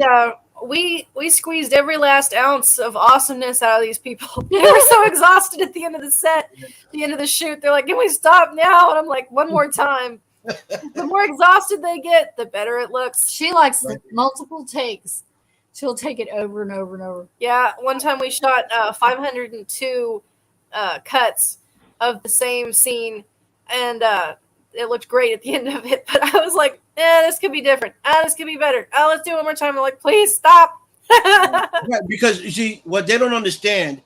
A: great.
B: we squeezed every last ounce of awesomeness out of these people. They were so exhausted at the end of the set, the end of the shoot. They're like, can we stop now? And I'm like, one more time. The more exhausted they get, the better it looks.
C: She likes multiple takes. She'll take it over and over and over.
B: Yeah, one time we shot 502 cuts of the same scene, and it looked great at the end of it. But I was like, this could be different. This could be better. Let's do it one more time. I'm like, please stop.
A: Right, because you see, what they don't understand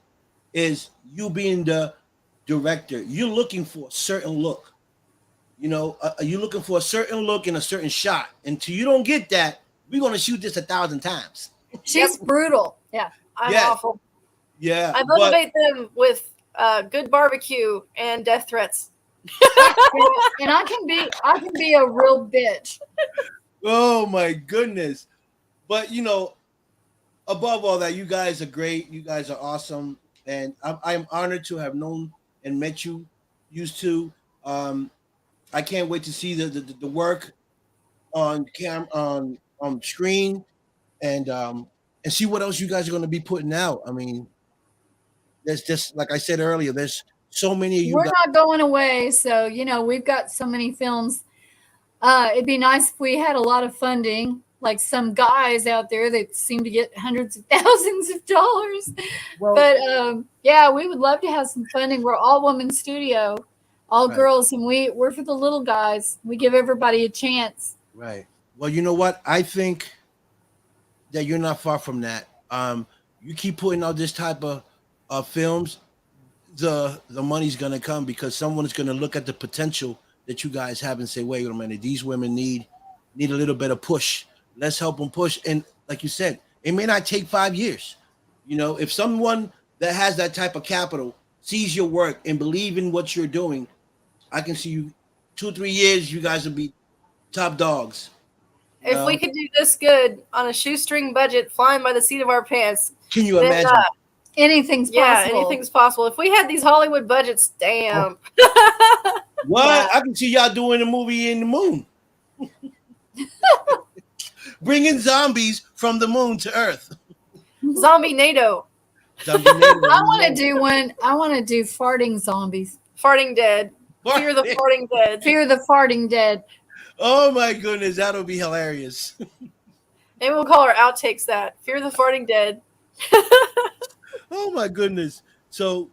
A: is you being the director, you're looking for a certain look. You're looking for a certain look in a certain shot. Until you don't get that, we're going to shoot this 1,000 times.
C: She's brutal. Yeah.
B: I'm awful.
A: Yeah.
B: I motivate them with good barbecue and death threats.
C: And I can be a real bitch.
A: Oh my goodness. But above all that, you guys are great. You guys are awesome. And I'm honored to have known and met you. Used to. I can't wait to see the work on screen and see what else you guys are going to be putting out. I mean, there's just, like I said earlier, there's so many of you.
C: We're not going away, so we've got so many films. It'd be nice if we had a lot of funding, like some guys out there that seem to get hundreds of thousands of dollars. Well, but yeah, we would love to have some funding. We're all woman studio. All girls, and we're for the little guys. We give everybody a chance.
A: Right. Well, you know what? I think that you're not far from that. You keep putting out this type of films, the money's gonna come because someone's gonna look at the potential that you guys have and say, wait a minute, these women need a little bit of push. Let's help them push. And like you said, it may not take 5 years. If someone that has that type of capital sees your work and believe in what you're doing, I can see you 2-3 years, you guys will be top dogs.
B: If we could do this good on a shoestring budget, flying by the seat of our pants.
A: Can you imagine?
C: Anything's possible.
B: Yeah, anything's possible. If we had these Hollywood budgets, damn.
A: What? I can see y'all doing a movie in the moon. Bringing zombies from the moon to Earth.
B: Zombie NATO.
C: I want to do one. I want to do farting zombies.
B: Farting dead. Fear the farting dead.
C: Fear the farting dead.
A: Oh my goodness, that'll be hilarious.
B: Maybe we'll call our outtakes that. Fear the farting dead.
A: Oh my goodness. So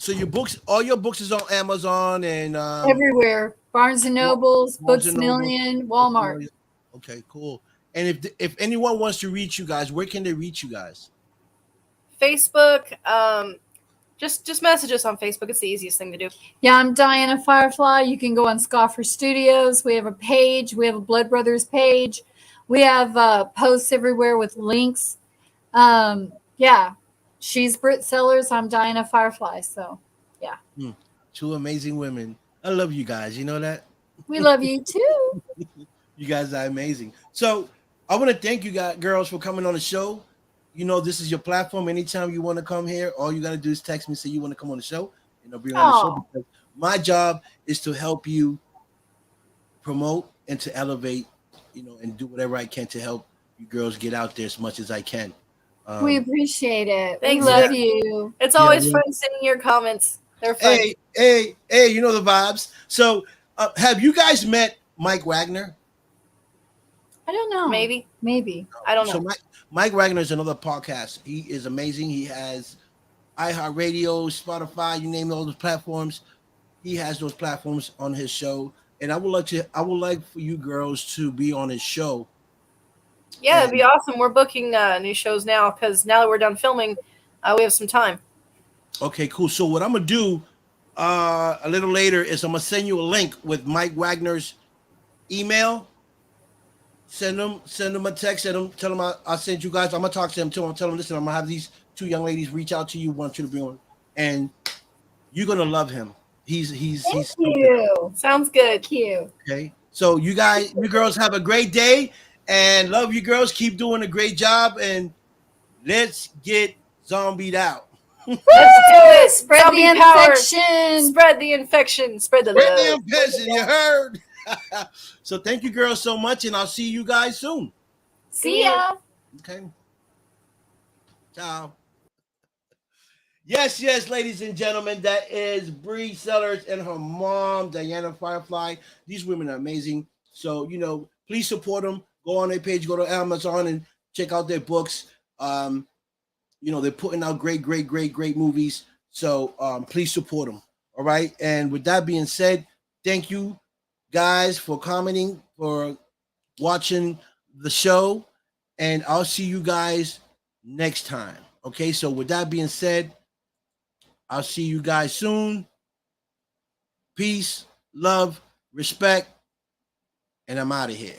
A: your books, all your books is on Amazon and
C: everywhere. Barnes and Nobles, Books a Million, Walmart.
A: Okay, cool. And if anyone wants to reach you guys, where can they reach you guys?
B: Facebook. Just message us on Facebook. It's the easiest thing to do.
C: Yeah, I'm Diana Firefly. You can go on Scoffer Studios. We have a page. We have a Blood Brothers page. We have posts everywhere with links. Yeah, she's Britt Sellers. I'm Diana Firefly. So, yeah.
A: Two amazing women. I love you guys. You know that?
C: We love you too.
A: You guys are amazing. So I want to thank you guys, girls, for coming on the show. This is your platform. Anytime you want to come here, all you got to do is text me, say you want to come on the show, and I'll be on the show. Because my job is to help you promote and to elevate, and do whatever I can to help you girls get out there as much as I can.
C: We appreciate it.
B: Thanks.
C: We love you.
B: It's always fun seeing your comments. They're fun.
A: Hey, you know the vibes. So have you guys met Mike Wagner?
C: I don't know.
B: Maybe.
C: I don't know.
A: So Mike Wagner is another podcast. He is amazing. He has iHeartRadio, Spotify, you name all those platforms. He has those platforms on his show. And I would like for you girls to be on his show.
B: Yeah, it'd be awesome. We're booking new shows now because now that we're done filming, we have some time.
A: Okay, cool. So what I'm gonna do a little later is I'm gonna send you a link with Mike Wagner's email. Send them a text. Tell them I sent you guys. I'm gonna talk to them too. I'm telling them, listen, I'm gonna have these two young ladies reach out to you, want you to be on, and you're gonna love him.
C: Thank
A: so good.
C: you.
B: Sounds good.
C: Thank you.
A: Okay. So you girls have a great day, and love you girls. Keep doing a great job, and let's get zombied out.
B: Let's do it.
C: Spread
B: Zombie
C: the
B: power.
C: infection.
B: Spread the infection. Spread the
A: Spread
B: love.
A: the impatient, you heard? So thank you girls so much, and I'll see you guys soon.
C: See ya.
A: Okay. Ciao. Yes, ladies and gentlemen, that is Bree Sellers and her mom, Diana Firefly. These women are amazing. So, please support them. Go on their page, go to Amazon and check out their books. They're putting out great movies. So please support them. All right. And with that being said, thank you guys for commenting, for watching the show. And I'll see you guys next time. Okay. So with that being said, I'll see you guys soon. Peace, love, respect, and I'm out of here.